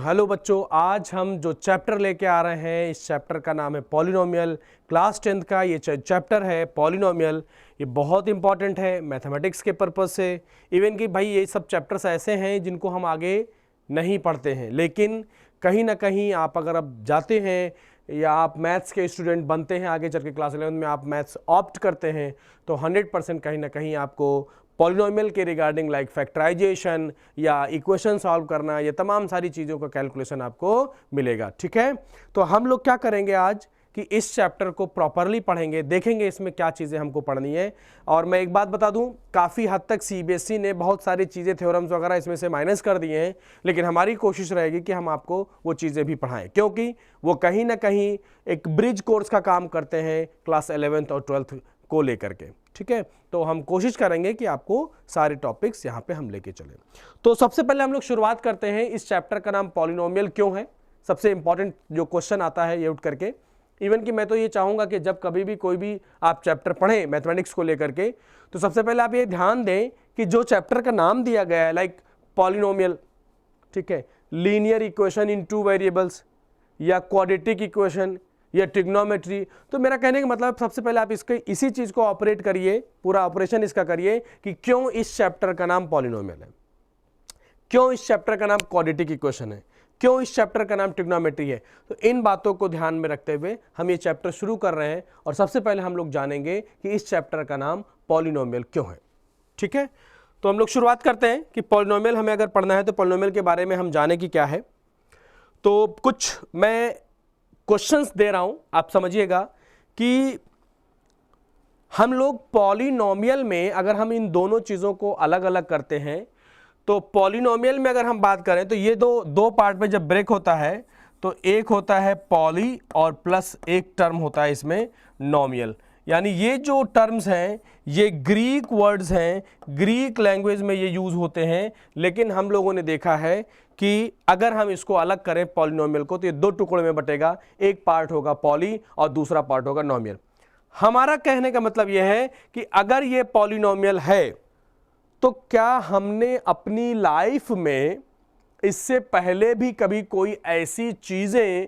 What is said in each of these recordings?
Hello बच्चों, आज हम जो चैप्टर लेके आ रहे हैं इस चैप्टर का नाम है पॉलिनोमियल। क्लास 10th का ये चैप्टर है पॉलिनोमियल। ये बहुत इंपॉर्टेंट है मैथमेटिक्स के पर्पज़ से। इवन कि भाई ये सब चैप्टर्स ऐसे हैं जिनको हम आगे नहीं पढ़ते हैं, लेकिन कहीं ना कहीं आप अगर अब जाते हैं या आप मैथ्स के स्टूडेंट बनते हैं, आगे चल के क्लास 11 में आप मैथ्स ऑप्ट करते हैं, तो 100% कहीं ना कहीं आपको पॉलिनोमियल के रिगार्डिंग लाइक फैक्टराइजेशन या इक्वेशन सॉल्व करना, ये तमाम सारी चीज़ों का कैलकुलेशन आपको मिलेगा। ठीक है, तो हम लोग क्या करेंगे आज कि इस चैप्टर को प्रॉपरली पढ़ेंगे, देखेंगे इसमें क्या चीज़ें हमको पढ़नी है। और मैं एक बात बता दूं, काफ़ी हद तक सीबीएसई ने बहुत सारी चीज़ें थ्योरम्स वगैरह इसमें से माइनस कर दिए हैं, लेकिन हमारी कोशिश रहेगी कि हम आपको वो चीज़ें भी पढ़ाएं, क्योंकि वो कहीं ना कहीं एक ब्रिज कोर्स का काम करते हैं क्लास 11th और 12th को लेकर के। ठीक है, तो हम कोशिश करेंगे कि आपको सारे टॉपिक्स यहाँ पे हम लेके चलें। तो सबसे पहले हम लोग शुरुआत करते हैं, इस चैप्टर का नाम पॉलिनोमियल क्यों है। सबसे इंपॉर्टेंट जो क्वेश्चन आता है ये उठ करके, इवन कि मैं तो ये चाहूँगा कि जब कभी भी कोई भी आप चैप्टर पढ़ें मैथमेटिक्स को लेकर के, तो सबसे पहले आप ये ध्यान दें कि जो चैप्टर का नाम दिया गया है लाइक पॉलिनोमियल, ठीक है, लीनियर इक्वेशन इन 2 वेरिएबल्स या क्वाड्रेटिक इक्वेशन या ट्रिग्नोमेट्री, तो मेरा कहने का मतलब सबसे पहले आप इसके इसी चीज़ को ऑपरेट करिए, पूरा ऑपरेशन इसका करिए कि क्यों इस चैप्टर का नाम पॉलिनोमियल है, क्यों इस चैप्टर का नाम क्वाड्रेटिक इक्वेशन है, क्यों इस चैप्टर का नाम ट्रिग्नोमेट्री है। तो इन बातों को ध्यान में रखते हुए हम ये चैप्टर शुरू कर रहे हैं और सबसे पहले हम लोग जानेंगे कि इस चैप्टर का नाम पॉलिनोमियल क्यों है। ठीक है, तो हम लोग शुरुआत करते हैं कि पॉलिनोमियल हमें अगर पढ़ना है तो पॉलिनोमियल के बारे में हम जाने की क्या है। तो कुछ मैं क्वेश्चंस दे रहा हूं, आप समझिएगा कि हम लोग पॉलिनोमियल में अगर हम इन दोनों चीज़ों को अलग अलग करते हैं, तो पॉलिनोमियल में अगर हम बात करें तो ये दो पार्ट में जब ब्रेक होता है तो एक होता है पॉली और प्लस एक टर्म होता है इसमें नोमियल। यानी ये जो टर्म्स हैं ये ग्रीक वर्ड्स हैं, ग्रीक लैंग्वेज में ये यूज़ होते हैं, लेकिन हम लोगों ने देखा है कि अगर हम इसको अलग करें पॉलिनोमियल को तो ये दो टुकड़े में बटेगा, एक पार्ट होगा पॉली और दूसरा पार्ट होगा नोमियल। हमारा कहने का मतलब यह है कि अगर ये पॉलिनोमियल है तो क्या हमने अपनी लाइफ में इससे पहले भी कभी कोई ऐसी चीज़ें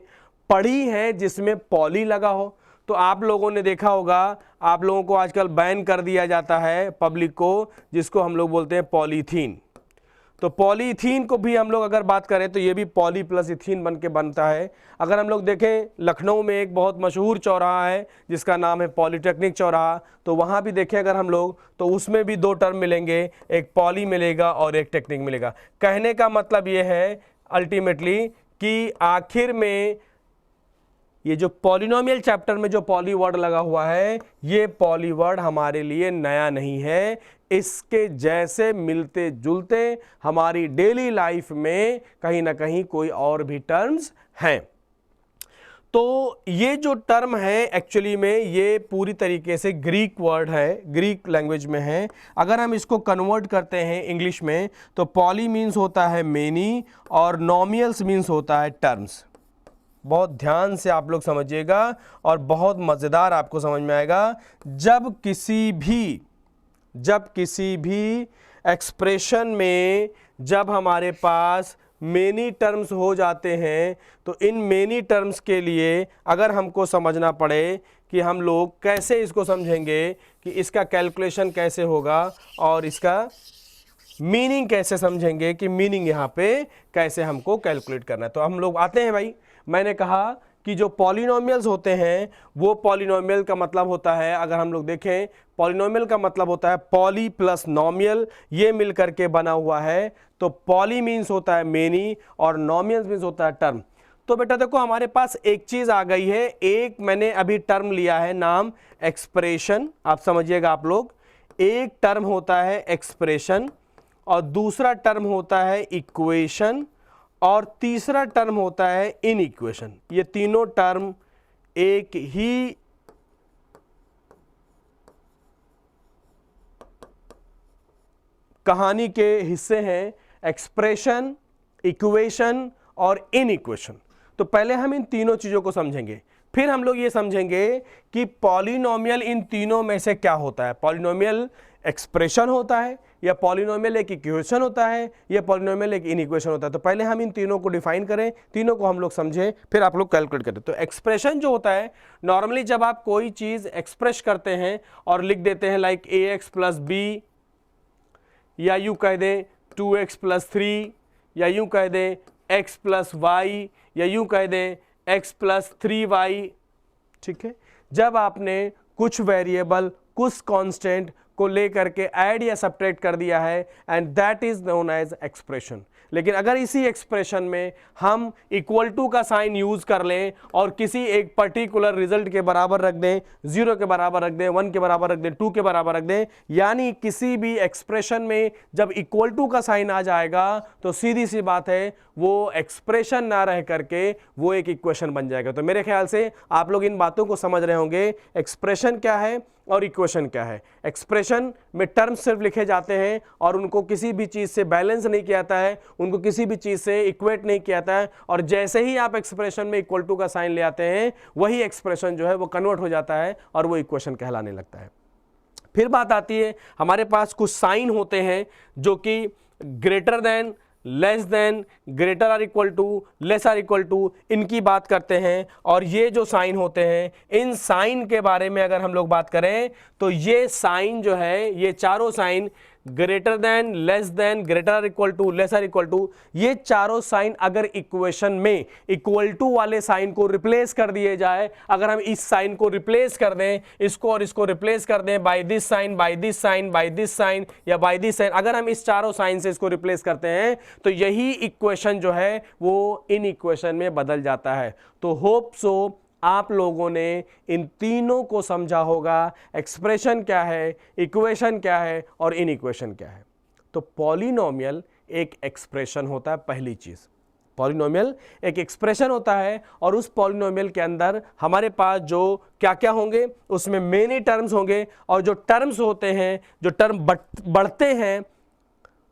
पढ़ी हैं जिसमें पॉली लगा हो। तो आप लोगों ने देखा होगा, आप लोगों को आजकल बैन कर दिया जाता है पब्लिक को, जिसको हम लोग बोलते हैं पॉलीथीन। तो पॉलीथीन को भी हम लोग अगर बात करें तो ये भी पॉली प्लस इथीन बन के बनता है। अगर हम लोग देखें लखनऊ में एक बहुत मशहूर चौराहा है जिसका नाम है पॉलीटेक्निक चौराहा, तो वहाँ भी देखें अगर हम लोग तो उसमें भी दो टर्म मिलेंगे, एक पॉली मिलेगा और एक टेक्निक मिलेगा। कहने का मतलब ये है अल्टीमेटली कि आखिर में ये जो पॉलिनोमियल चैप्टर में जो पॉली वर्ड लगा हुआ है, ये पॉली वर्ड हमारे लिए नया नहीं है, इसके जैसे मिलते जुलते हमारी डेली लाइफ में कहीं ना कहीं कोई और भी टर्म्स हैं। तो ये जो टर्म है एक्चुअली में ये पूरी तरीके से ग्रीक वर्ड है, ग्रीक लैंग्वेज में है। अगर हम इसको कन्वर्ट करते हैं इंग्लिश में तो पॉली मीन्स होता है मेनी और नोमियल्स मीन्स होता है टर्म्स। बहुत ध्यान से आप लोग समझिएगा और बहुत मज़ेदार आपको समझ में आएगा। जब किसी भी एक्सप्रेशन में जब हमारे पास मेनी टर्म्स हो जाते हैं तो इन मेनी टर्म्स के लिए अगर हमको समझना पड़े कि हम लोग कैसे इसको समझेंगे, कि इसका कैलकुलेशन कैसे होगा और इसका मीनिंग कैसे समझेंगे, कि मीनिंग यहाँ पे कैसे हमको कैलकुलेट करना है। तो हम लोग आते हैं भाई, मैंने कहा कि जो पॉलिनोमियल्स होते हैं वो पॉलिनोमियल का मतलब होता है, अगर हम लोग देखें पॉलिनोमियल का मतलब होता है पॉली प्लस नोमियल, ये मिल करके बना हुआ है। तो पॉली मीन्स होता है मेनी और नोमियल मीन्स होता है टर्म। तो बेटा देखो हमारे पास एक चीज आ गई है, एक मैंने अभी टर्म लिया है नाम एक्सप्रेशन। आप समझिएगा आप लोग, एक टर्म होता है एक्सप्रेशन और दूसरा टर्म होता है इक्वेशन और तीसरा टर्म होता है इनइक्वेशन। ये तीनों टर्म एक ही कहानी के हिस्से हैं, एक्सप्रेशन, इक्वेशन और इनइक्वेशन। तो पहले हम इन तीनों चीज़ों को समझेंगे। फिर हम लोग ये समझेंगे कि पॉलिनोमियल इन तीनों में से क्या होता है। पॉलिनोमियल एक्सप्रेशन होता है, या पॉलिनोमियल एक इक्वेशन होता है, या पॉलिनोमियल एक इनइक्वेशन होता है। तो पहले हम इन तीनों को डिफाइन करें, तीनों को हम लोग समझें, फिर आप लोग कैलकुलेट करें। तो एक्सप्रेशन जो होता है, नॉर्मली जब आप कोई चीज एक्सप्रेस करते हैं और लिख देते हैं लाइक ax प्लस बी, या यूं कह दें 2x प्लस 3, या यूं कह दें x प्लस वाई, या यूं कह दें x प्लस 3y, ठीक है। जब आपने कुछ वेरिएबल, कुछ कांस्टेंट को लेकर के ऐड या सब्ट्रैक्ट कर दिया है, and that is known as expression. लेकिन अगर इसी एक्सप्रेशन में हम इक्वल टू का साइन यूज कर लें और किसी एक पर्टिकुलर रिजल्ट के बराबर रख दें, 0 के बराबर रख दें, 1 के बराबर रख दें, 2 के बराबर रख दें, यानी किसी भी एक्सप्रेशन में जब इक्वल टू का साइन आ जाएगा तो सीधी सी बात है वो एक्सप्रेशन ना रह करके वो एक इक्वेशन बन जाएगा। तो मेरे ख्याल से आप लोग इन बातों को समझ रहे होंगे, एक्सप्रेशन क्या है और इक्वेशन क्या है। एक्सप्रेशन में टर्म्स सिर्फ लिखे जाते हैं और उनको किसी भी चीज से बैलेंस नहीं किया जाता है, उनको किसी भी चीज से इक्वेट नहीं किया जाता है, और जैसे ही आप एक्सप्रेशन में इक्वल टू का साइन ले आते हैं वही एक्सप्रेशन जो है वो कन्वर्ट हो जाता है और वो इक्वेशन कहलाने लगता है। फिर बात आती है, हमारे पास कुछ साइन होते हैं जो कि greater than, less than, greater or equal to, less or equal to, इनकी बात करते हैं। और ये जो साइन होते हैं, इन साइन के बारे में अगर हम लोग बात करें तो ये साइन जो है, ये चारों sign greater than, less than, greater or equal to, less or equal to, ये चारों साइन अगर इक्वेशन में इक्वल टू वाले साइन को रिप्लेस कर दिए जाए, अगर हम इस साइन को रिप्लेस कर दें, इसको और इसको रिप्लेस कर दें by this sign, by this sign, by this sign या बाय दिस साइन, अगर हम इस चारों साइन से इसको रिप्लेस करते हैं तो यही इक्वेशन जो है वो इन इक्वेशन में बदल जाता है। तो होप सो आप लोगों ने इन तीनों को समझा होगा, एक्सप्रेशन क्या है, इक्वेशन क्या है और इन इक्वेशन क्या है। तो पॉलिनोमियल एक एक्सप्रेशन होता है, पहली चीज पॉलिनोमियल एक एक्सप्रेशन होता है, और उस पॉलिनोमियल के अंदर हमारे पास जो क्या क्या होंगे, उसमें मेनी टर्म्स होंगे, और जो टर्म्स होते हैं, जो टर्म बढ़ते हैं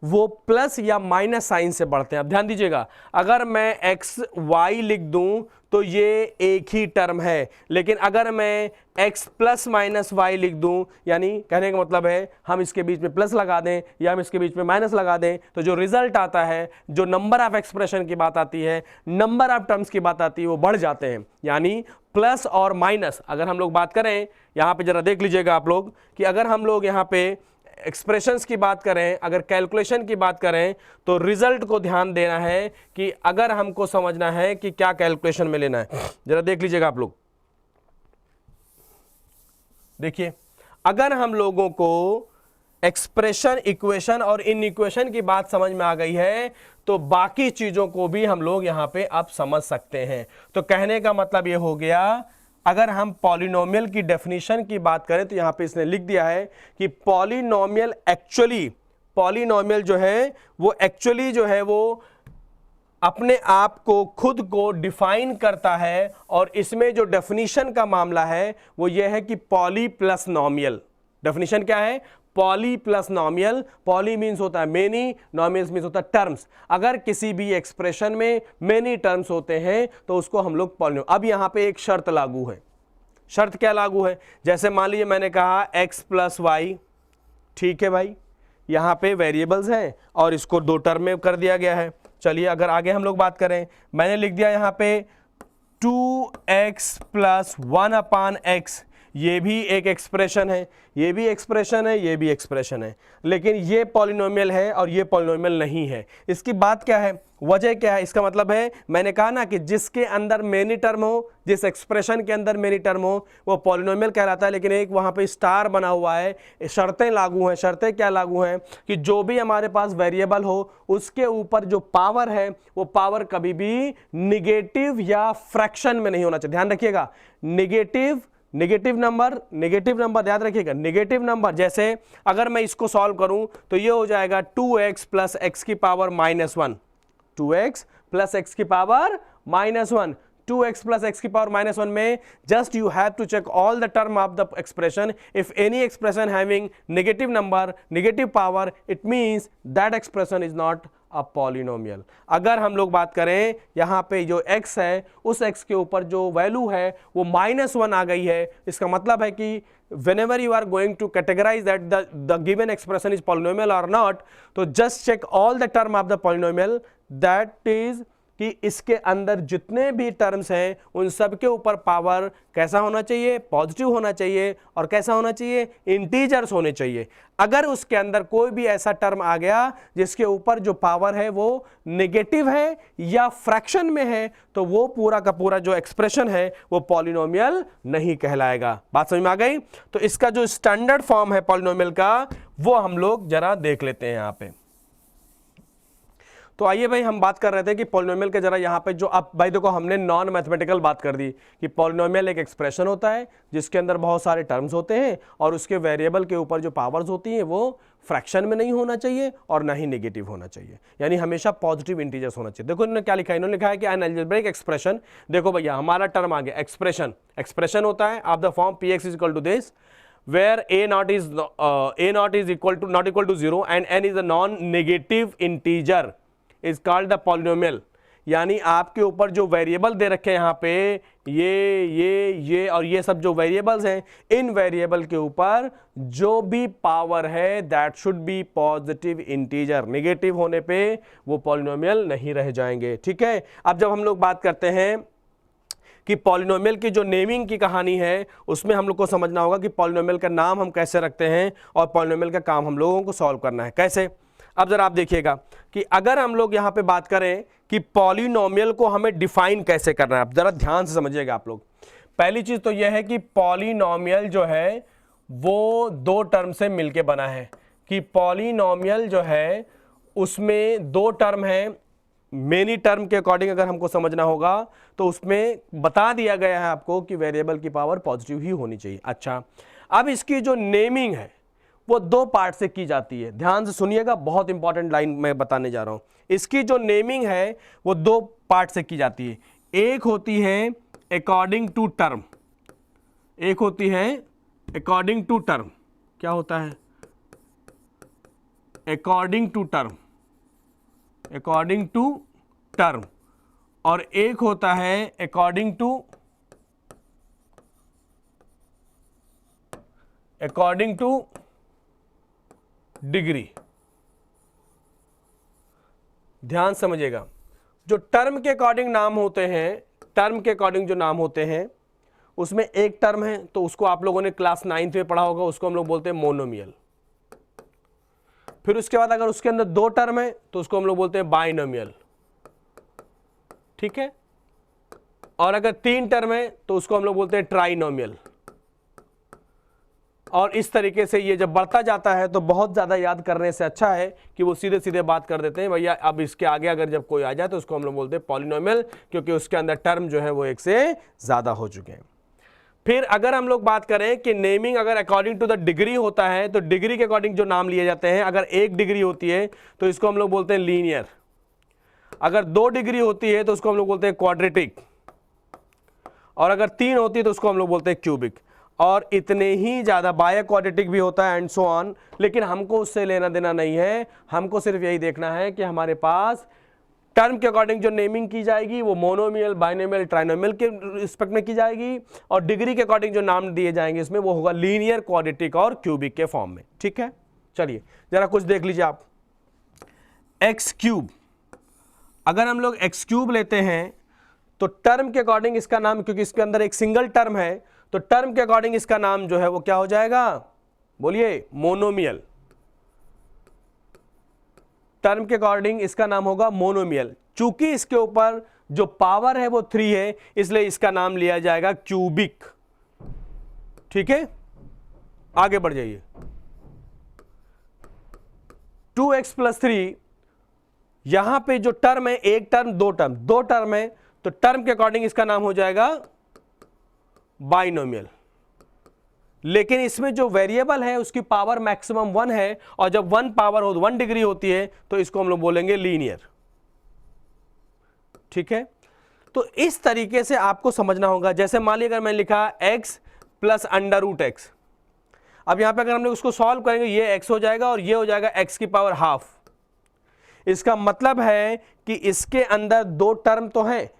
वो प्लस या माइनस साइन से बढ़ते हैं। अब ध्यान दीजिएगा, अगर मैं एक्स वाई लिख दूं तो ये एक ही टर्म है, लेकिन अगर मैं x प्लस माइनस वाई लिख दूं, यानी कहने का मतलब है हम इसके बीच में प्लस लगा दें या हम इसके बीच में माइनस लगा दें, तो जो रिजल्ट आता है, जो नंबर ऑफ एक्सप्रेशन की बात आती है, नंबर ऑफ टर्म्स की बात आती है, वो बढ़ जाते हैं। यानी प्लस और माइनस अगर हम लोग बात करें, यहां पे जरा देख लीजिएगा आप लोग कि अगर हम लोग यहाँ पे एक्सप्रेशंस की बात करें, अगर कैलकुलेशन की बात करें, तो रिजल्ट को ध्यान देना है कि अगर हमको समझना है कि क्या कैलकुलेशन में लेना है। जरा देख लीजिएगा आप लोग, देखिए अगर हम लोगों को एक्सप्रेशन, इक्वेशन और इन इक्वेशन की बात समझ में आ गई है तो बाकी चीजों को भी हम लोग यहां पे अब समझ सकते हैं। तो कहने का मतलब ये हो गया, अगर हम पॉलिनोमियल की डेफिनेशन की बात करें तो यहां पे इसने लिख दिया है कि पॉलिनोमियल एक्चुअली, पॉलिनोमियल जो है वो एक्चुअली जो है वो अपने आप को, खुद को डिफाइन करता है, और इसमें जो डेफिनेशन का मामला है वो ये है कि पॉली प्लस नॉमियल। डेफिनेशन क्या है? Poly plus nomial. Poly means होता है मेनी, नॉमियल मीन्स होता है टर्म्स। अगर किसी भी एक्सप्रेशन में मेनी टर्म्स होते हैं तो उसको हम लोग पॉलिनोमियल। अब यहां पे एक शर्त लागू है। शर्त क्या लागू है? जैसे मान लीजिए मैंने कहा x प्लस वाई, ठीक है भाई, यहां पे वेरिएबल्स हैं और इसको दो टर्म में कर दिया गया है। चलिए अगर आगे हम लोग बात करें, मैंने लिख दिया यहां पे 2x प्लस 1/x, ये भी एक एक्सप्रेशन है, ये भी एक्सप्रेशन है, ये भी एक्सप्रेशन है, लेकिन ये पॉलिनोमियल है और ये पॉलिनोमियल नहीं है। इसकी बात क्या है, वजह क्या है? इसका मतलब है, मैंने कहा ना कि जिसके अंदर मेनी टर्म हो, जिस एक्सप्रेशन के अंदर मेनी टर्म हो, वो पॉलिनोमियल कहलाता है। लेकिन एक वहां पे स्टार बना हुआ है, शर्तें लागू हैं। शर्तें क्या लागू हैं? कि जो भी हमारे पास वेरिएबल हो उसके ऊपर जो पावर है वो पावर कभी भी निगेटिव या फ्रैक्शन में नहीं होना चाहिए। ध्यान रखिएगा, नेगेटिव नंबर याद रखिएगा। नेगेटिव नंबर, जैसे अगर मैं इसको सॉल्व करूं तो ये हो जाएगा 2x प्लस एक्स की पावर -1, 2x प्लस एक्स की पावर -1, 2x प्लस एक्स की पावर -1 में just you have to check all the term of the expression. If any expression having negative number, negative power, it means that expression is not a polynomial. अगर हम लोग बात करें यहाँ पे जो x है उस x के ऊपर जो वैल्यू है वो -1 आ गई है, इसका मतलब है कि whenever you are going to categorize that the given expression is polynomial or not, तो just check all the term of the polynomial, that is कि इसके अंदर जितने भी टर्म्स हैं उन सब के ऊपर पावर कैसा होना चाहिए, पॉजिटिव होना चाहिए, और कैसा होना चाहिए, इंटीजर्स होने चाहिए। अगर उसके अंदर कोई भी ऐसा टर्म आ गया जिसके ऊपर जो पावर है वो नेगेटिव है या फ्रैक्शन में है, तो वो पूरा का पूरा जो एक्सप्रेशन है वो पॉलिनोमियल नहीं कहलाएगा। बात समझ में आ गई? तो इसका जो स्टैंडर्ड फॉर्म है पॉलिनोमियल का वो हम लोग जरा देख लेते हैं यहां पे। तो आइए भाई, हम बात कर रहे थे कि पॉलिनोमियल के जरा यहाँ पे जो, अब भाई देखो हमने नॉन मैथमेटिकल बात कर दी कि पॉलिनोमियल एक एक्सप्रेशन होता है जिसके अंदर बहुत सारे टर्म्स होते हैं और उसके वेरिएबल के ऊपर जो पावर्स होती हैं वो फ्रैक्शन में नहीं होना चाहिए और ना ही नेगेटिव होना चाहिए, यानी हमेशा पॉजिटिव इंटीजर्स होना चाहिए। देखो इन्होंने क्या लिखा है, इन्होंने लिखा है कि एन अलजेब्रिक एक्सप्रेशन, देखो भैया हमारा टर्म आ गया एक्सप्रेशन, एक्सप्रेशन होता है of the form px is equal to this where a naught is equal to not equal to 0 and n is a non-negative integer is called the polynomial। यानी आपके ऊपर जो वेरिएबल दे रखे हैं यहाँ पे ये और ये सब जो वेरिएबल्स हैं, इन वेरिएबल के ऊपर जो भी पावर है that should be positive integer, negative होने पे वो पॉलिनोमियल नहीं रह जाएंगे। ठीक है, अब जब हम लोग बात करते हैं कि पॉलिनोमियल की जो नेमिंग की कहानी है उसमें हम लोग को समझना होगा कि पॉलिनोमियल का नाम हम कैसे रखते हैं और पॉलिनोमियल का काम हम लोगों को सॉल्व करना है कैसे। अब जरा आप देखिएगा कि अगर हम लोग यहाँ पे बात करें कि पॉलिनोमियल को हमें डिफाइन कैसे करना है, आप जरा ध्यान से समझिएगा आप लोग। पहली चीज तो यह है कि पॉलिनोमियल जो है वो दो टर्म से मिलके बना है, कि पॉलिनोमियल जो है उसमें दो टर्म है। मेनी टर्म के अकॉर्डिंग अगर हमको समझना होगा तो उसमें बता दिया गया है आपको कि वेरिएबल की पावर पॉजिटिव ही होनी चाहिए। अच्छा, अब इसकी जो नेमिंग है वो दो पार्ट से की जाती है, ध्यान से सुनिएगा, बहुत इंपॉर्टेंट लाइन मैं बताने जा रहा हूं। इसकी जो नेमिंग है वो दो पार्ट से की जाती है, एक होती है अकॉर्डिंग टू टर्म, एक होती है अकॉर्डिंग टू टर्म। क्या होता है? According to term, according to term, और एक होता है अकॉर्डिंग टू डिग्री। ध्यान समझिएगा, जो टर्म के अकॉर्डिंग नाम होते हैं, टर्म के अकॉर्डिंग जो नाम होते हैं उसमें एक टर्म है तो उसको आप लोगों ने क्लास 9th में पढ़ा होगा, उसको हम लोग बोलते हैं मोनोमियल। फिर उसके बाद अगर उसके अंदर दो टर्म है तो उसको हम लोग बोलते हैं बाइनोमियल। ठीक है, और अगर तीन टर्म है तो उसको हम लोग बोलते हैं ट्राइनोमियल। और इस तरीके से ये जब बढ़ता जाता है तो बहुत ज़्यादा याद करने से अच्छा है कि वो सीधे सीधे बात कर देते हैं भैया। अब इसके आगे अगर जब कोई आ जाए तो उसको हम लोग बोलते हैं पॉलिनोमियल, क्योंकि उसके अंदर टर्म जो है वो एक से ज़्यादा हो चुके हैं। फिर अगर हम लोग बात करें कि नेमिंग अगर अकॉर्डिंग टू द डिग्री होता है तो डिग्री के अकॉर्डिंग जो नाम लिए जाते हैं, अगर एक डिग्री होती है तो इसको हम लोग बोलते हैं लीनियर, अगर दो डिग्री होती है तो उसको हम लोग बोलते हैं क्वाड्रेटिक, और अगर तीन होती है तो उसको हम लोग बोलते हैं क्यूबिक, और इतने ही ज़्यादा बाय क्वाड्रेटिक भी होता है एंड सो ऑन। लेकिन हमको उससे लेना देना नहीं है, हमको सिर्फ यही देखना है कि हमारे पास टर्म के अकॉर्डिंग जो नेमिंग की जाएगी वो मोनोमियल, बाइनोमियल, ट्राइनोमियल के रिस्पेक्ट में की जाएगी, और डिग्री के अकॉर्डिंग जो नाम दिए जाएंगे इसमें वो होगा लीनियर, क्वाड्रेटिक और क्यूबिक के फॉर्म में। ठीक है, चलिए जरा कुछ देख लीजिए आप। एक्स क्यूब, अगर हम लोग एक्स क्यूब लेते हैं तो टर्म के अकॉर्डिंग इसका नाम, क्योंकि इसके अंदर एक सिंगल टर्म है तो टर्म के अकॉर्डिंग इसका नाम जो है वो क्या हो जाएगा, बोलिए, मोनोमियल। टर्म के अकॉर्डिंग इसका नाम होगा मोनोमियल। चूंकि इसके ऊपर जो पावर है वो 3 है इसलिए इसका नाम लिया जाएगा क्यूबिक। ठीक है, आगे बढ़ जाइए। 2x + 3, यहां पे जो टर्म है, एक टर्म दो टर्म है तो टर्म के अकॉर्डिंग इसका नाम हो जाएगा बाइनोमियल। लेकिन इसमें जो वेरिएबल है उसकी पावर मैक्सिमम 1 है, और जब 1 डिग्री होती है तो इसको हम लोग बोलेंगे लीनियर। ठीक है, तो इस तरीके से आपको समझना होगा। जैसे मान लीजिए अगर मैं लिखा x + √x, अब यहां पे अगर हम लोग उसको सॉल्व करेंगे ये x हो जाएगा और ये हो जाएगा x की पावर ½ इसका मतलब है कि इसके अंदर दो टर्म तो है,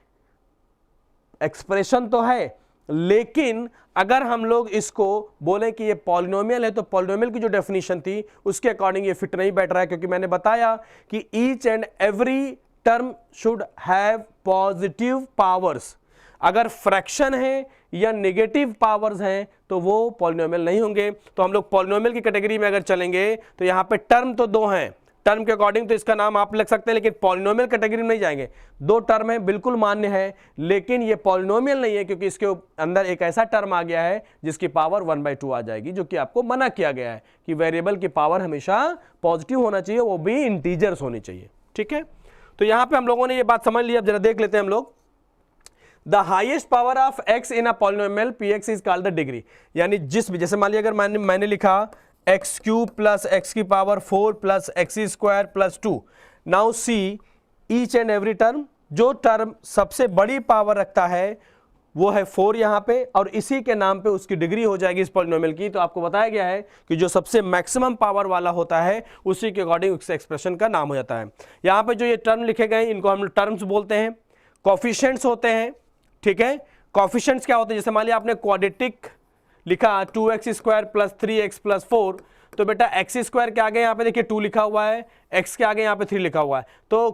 एक्सप्रेशन तो है, लेकिन अगर हम लोग इसको बोले कि ये पॉलिनोमियल है तो पॉलिनोमियल की जो डेफिनेशन थी उसके अकॉर्डिंग ये फिट नहीं बैठ रहा है, क्योंकि मैंने बताया कि each and every term should have positive powers. अगर फ्रैक्शन है या नेगेटिव पावर्स हैं तो वो पॉलिनोमियल नहीं होंगे। तो हम लोग पॉलिनोमियल की कैटेगरी में अगर चलेंगे तो यहां पे टर्म तो दो हैं, टर्म के अकॉर्डिंग तो इसका नाम आप लिख सकते हैं, लेकिन पॉलिनोमियल कैटेगरी में नहीं जाएंगे। दो टर्म है, बिल्कुल मान्य है, लेकिन ये पॉलिनोमियल नहीं है, क्योंकि इसके अंदर एक ऐसा टर्म आ गया है जिसकी पावर 1/2 आ जाएगी, जो कि आपको मना किया गया है कि वेरिएबल की पावर हमेशा पॉजिटिव होना चाहिए, वो भी इंटीजर्स होनी चाहिए। ठीक है, तो यहां पर हम लोगों ने ये बात समझ ली। अब जरा देख लेते हैं हम लोग, the highest power of x in a polynomial px is called the degree. यानी जिस भी, जैसे मान लिया अगर मैंने लिखा एक्स क्यूब प्लस एक्स की power 4 plus x square plus 2। Now see each and every term, जो टर्म सबसे बड़ी पावर रखता है वो है 4 यहां पे, और इसी के नाम पे उसकी डिग्री हो जाएगी इस पॉलिनोमियल की। तो आपको बताया गया है कि जो सबसे मैक्सिमम पावर वाला होता है उसी के अकॉर्डिंग उस एक्सप्रेशन का नाम हो जाता है। यहां पे जो ये टर्म लिखे गए इनको हम टर्म्स बोलते हैं, कोफिशिएंट्स होते हैं। ठीक है, कोफिशिएंट्स क्या होते हैं, जैसे मान लिया आपने क्वाड्रेटिक लिखा 2x square plus 3x plus 4, तो बेटा एक्स स्क्वायर के आगे यहाँ पे देखिए 2 लिखा हुआ है, x के आगे यहाँ पे 3 लिखा हुआ है, तो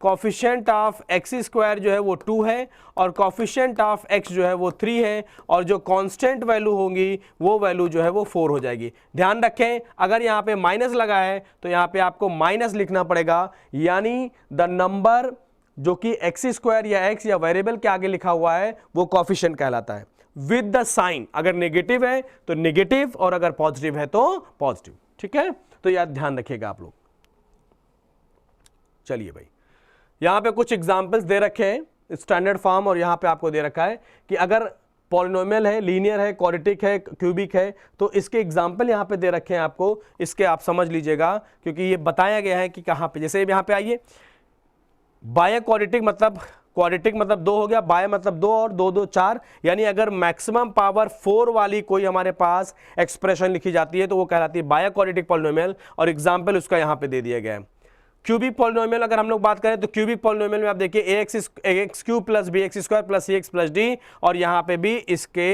कोफिशिएंट ऑफ एक्स स्क्वायर जो है वो 2 है और कोफिशिएंट ऑफ x जो है वो 3 है, और जो कांस्टेंट वैल्यू होंगी वो वैल्यू जो है वो 4 हो जाएगी। ध्यान रखें, अगर यहाँ पे माइनस लगा है तो यहाँ पे आपको माइनस लिखना पड़ेगा, यानी द नंबर जो कि एक्स स्क्वायर या एक्स या वेरिएबल के आगे लिखा हुआ है वो कोफिशिएंट कहलाता है, विद द साइन। अगर नेगेटिव है तो नेगेटिव और अगर पॉजिटिव है तो पॉजिटिव। ठीक है, तो याद ध्यान रखिएगा आप लोग। चलिए भाई, यहां पे कुछ एग्जांपल्स दे रखे हैं स्टैंडर्ड फॉर्म, और यहां पे आपको दे रखा है कि अगर पॉलिनोमियल है, लीनियर है, क्वाड्रेटिक है, क्यूबिक है, तो इसके एग्जाम्पल यहां पे दे रखे हैं आपको, इसके आप समझ लीजिएगा, क्योंकि ये बताया गया है कि कहां पे। जैसे यहां पे आइए, बाय क्वाड्रेटिक मतलब 2 हो गया, बाय मतलब 2 और 2 2 4, यानी अगर मैक्सिमम पावर 4 वाली कोई हमारे पास एक्सप्रेशन लिखी जाती है तो वो कहलाती है बाय क्वाड्रेटिक पॉलिनोमियल, और एग्जांपल उसका यहां पे दे दिया गया है। क्यूबिक पॉलिनोमियल अगर हम लोग बात करें तो क्यूबिक पॉलिनोमियल में आप देखिए ax cube plus bx square plus cx plus d, और यहां पे भी इसके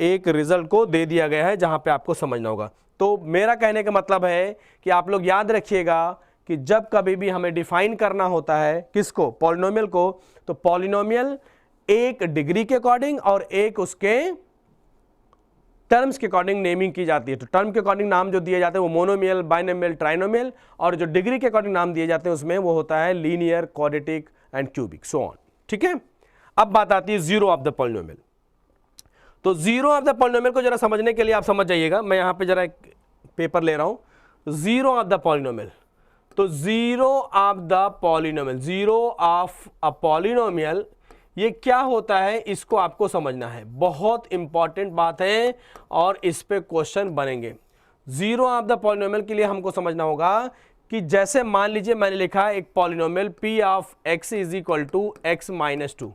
एक रिजल्ट को दे दिया गया है जहां पे आपको समझना होगा। तो मेरा कहने का मतलब है कि आप लोग याद रखिएगा कि जब कभी भी हमें डिफाइन करना होता है किसको, पॉलिनोमियल को, तो पॉलिनोमियल एक डिग्री के अकॉर्डिंग और एक उसके टर्म्स के अकॉर्डिंग नेमिंग की जाती है। तो टर्म के अकॉर्डिंग नाम जो दिए जाते हैं वो मोनोमियल, बाइनोमियल, ट्राइनोमियल, और जो डिग्री के अकॉर्डिंग नाम दिए जाते हैं उसमें वो होता है linear, quadratic and cubic, so on. ठीक है, अब बात आती है जीरो ऑफ द पॉलिनोमियल। तो जीरो ऑफ द पॉलिनोमियल को जरा समझने के लिए आप समझ जाइएगा, मैं यहां पर जरा एक पेपर ले रहा हूं। जीरो ऑफ द पॉलिनोमियल, तो zero of the polynomial, zero of a polynomial, ये क्या होता है इसको आपको समझना है, बहुत इंपॉर्टेंट बात है और इस पे क्वेश्चन बनेंगे। जीरो ऑफ द पॉलिनोमियल के लिए हमको समझना होगा कि जैसे मान लीजिए मैंने लिखा है एक polynomial p of x is equal to x minus 2,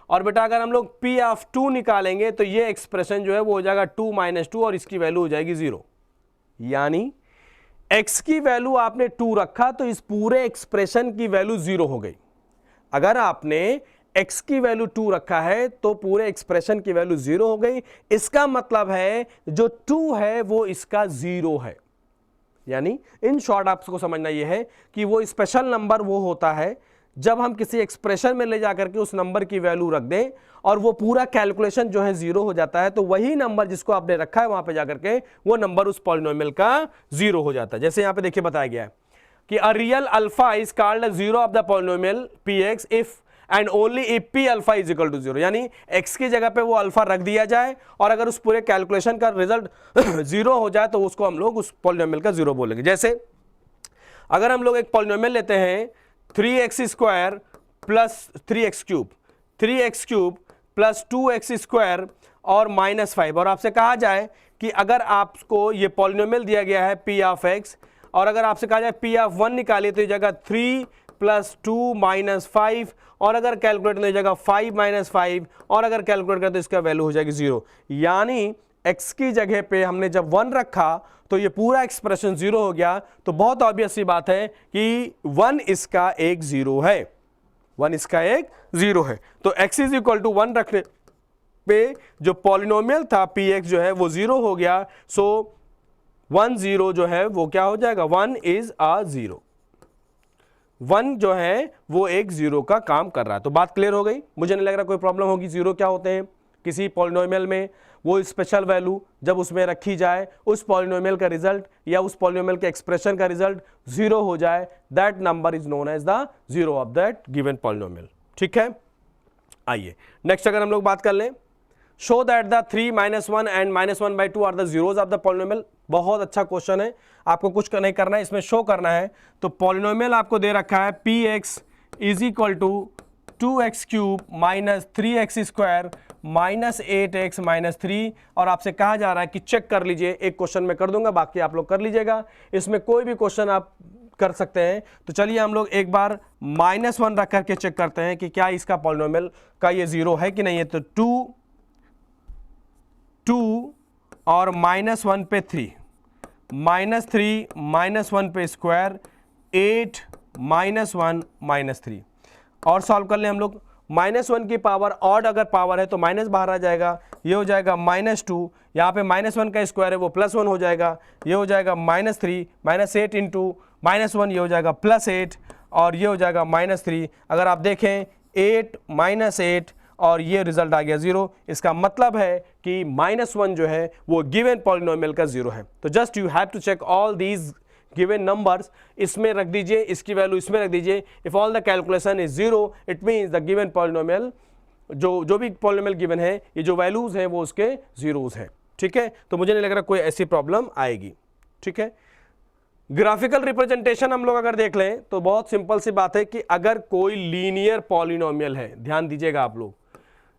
और बेटा अगर हम लोग p ऑफ 2 निकालेंगे तो ये एक्सप्रेशन जो है वो हो जाएगा 2 माइनस 2 और इसकी वैल्यू हो जाएगी 0। यानी x की वैल्यू आपने 2 रखा तो इस पूरे एक्सप्रेशन की वैल्यू 0 हो गई। अगर आपने x की वैल्यू 2 रखा है तो पूरे एक्सप्रेशन की वैल्यू 0 हो गई। इसका मतलब है जो 2 है वो इसका 0 है। यानी इन शॉर्ट आपको समझना यह है कि वो स्पेशल नंबर वो होता है जब हम किसी एक्सप्रेशन में ले जाकर के उस नंबर की वैल्यू रख दें और वो पूरा कैलकुलेशन जो है 0 हो जाता है, तो वही नंबर जिसको आपने रखा है वहां पे जाकर के वो नंबर उस पॉलिनोमियल का 0 हो जाता है। जैसे यहां पे देखिए बताया गया है कि a real alpha is called a zero of the polynomial px if and only if p alpha is equal to 0। यानी x की जगह पे वो अल्फा रख दिया जाए और अगर उस पूरे कैलकुलेशन का रिजल्ट 0 हो जाए तो उसको हम लोग उस पॉलिनोमियल का 0 बोलेंगे। जैसे अगर हम लोग एक पॉलिनोमियल लेते हैं 3x square plus 3x cube plus 2x square और माइनस 5, और आपसे कहा जाए कि अगर आपको ये पॉलिनोमियल दिया गया है p ऑफ x और अगर आपसे कहा जाए p ऑफ 1 निकालिए तो ये जगह 3 प्लस 2 माइनस 5, और अगर कैलकुलेट नहीं जाएगा 5 माइनस 5, और अगर कैलकुलेट करें तो इसका वैल्यू हो जाएगी 0। यानी x की जगह पे हमने जब 1 रखा तो ये पूरा एक्सप्रेशन 0 हो गया। तो बहुत ऑब्वियस सी बात है कि 1 इसका एक 0 है, 1 इसका एक 0 है। तो x इज इक्वल टू 1 रखने पे जो पॉलिनोमियल था px जो है वो 0 हो गया। सो 1 0 जो है वो क्या हो जाएगा, 1 इज अ 0, 1 जो है वो एक 0 का काम कर रहा है। तो बात क्लियर हो गई, मुझे नहीं लग रहा कोई प्रॉब्लम होगी। 0 क्या होते हैं किसी पॉलिनोमियल में, वो स्पेशल वैल्यू जब उसमें रखी जाए, उस पॉलिनोमियल का रिजल्ट या उस पॉलिनोमियल के एक्सप्रेशन का रिजल्ट 0 हो जाए, that number is known as the 0 of that given polynomial. ठीक है, आइए नेक्स्ट अगर हम लोग बात कर लें, show that the 3 -1 and -1/2 are the zeros of the polynomial. बहुत अच्छा क्वेश्चन है, आपको कुछ नहीं करना है, इसमें शो करना है। तो पॉलिनोमियल आपको दे रखा है px is equal to 2x³ - 3x² -8x -3, और आपसे कहा जा रहा है कि चेक कर लीजिए। एक क्वेश्चन मैं कर दूंगा, बाकी आप लोग कर लीजिएगा, इसमें कोई भी क्वेश्चन आप कर सकते हैं। तो चलिए हम लोग एक बार -1 रख करके चेक करते हैं कि क्या इसका पॉलिनोमियल का ये 0 है कि नहीं है। तो 2 और -1 पे 3, -3 -1 पे स्क्वायर 8 -1 -3, और सॉल्व कर ले हम लोग। -1 की पावर ऑड अगर पावर है तो माइनस बाहर आ जाएगा, ये हो जाएगा -2, यहाँ पे -1 का स्क्वायर है वो +1 हो जाएगा, ये हो जाएगा -3 -8 इंटू -1, ये हो जाएगा +8, और ये हो जाएगा -3। अगर आप देखें 8 -8 और ये रिजल्ट आ गया 0। इसका मतलब है कि -1 जो है वो गिवन पॉलिनोमियल का 0 है। तो just you have to check all these given numbers, इसमें रख दीजिए, इसकी वैल्यू इसमें रख दीजिए। If all the calculation is 0 it means the given polynomial, जो भी पॉलिनोमियल गिवन है, ये जो वैल्यूज हैं वो उसके जीरोज हैं। ठीक है, तो मुझे नहीं लग रहा कोई ऐसी प्रॉब्लम आएगी। ठीक है, ग्राफिकल रिप्रेजेंटेशन हम लोग अगर देख लें तो बहुत सिंपल सी बात है कि अगर कोई लीनियर पॉलिनोमियल है, ध्यान दीजिएगा आप लोग,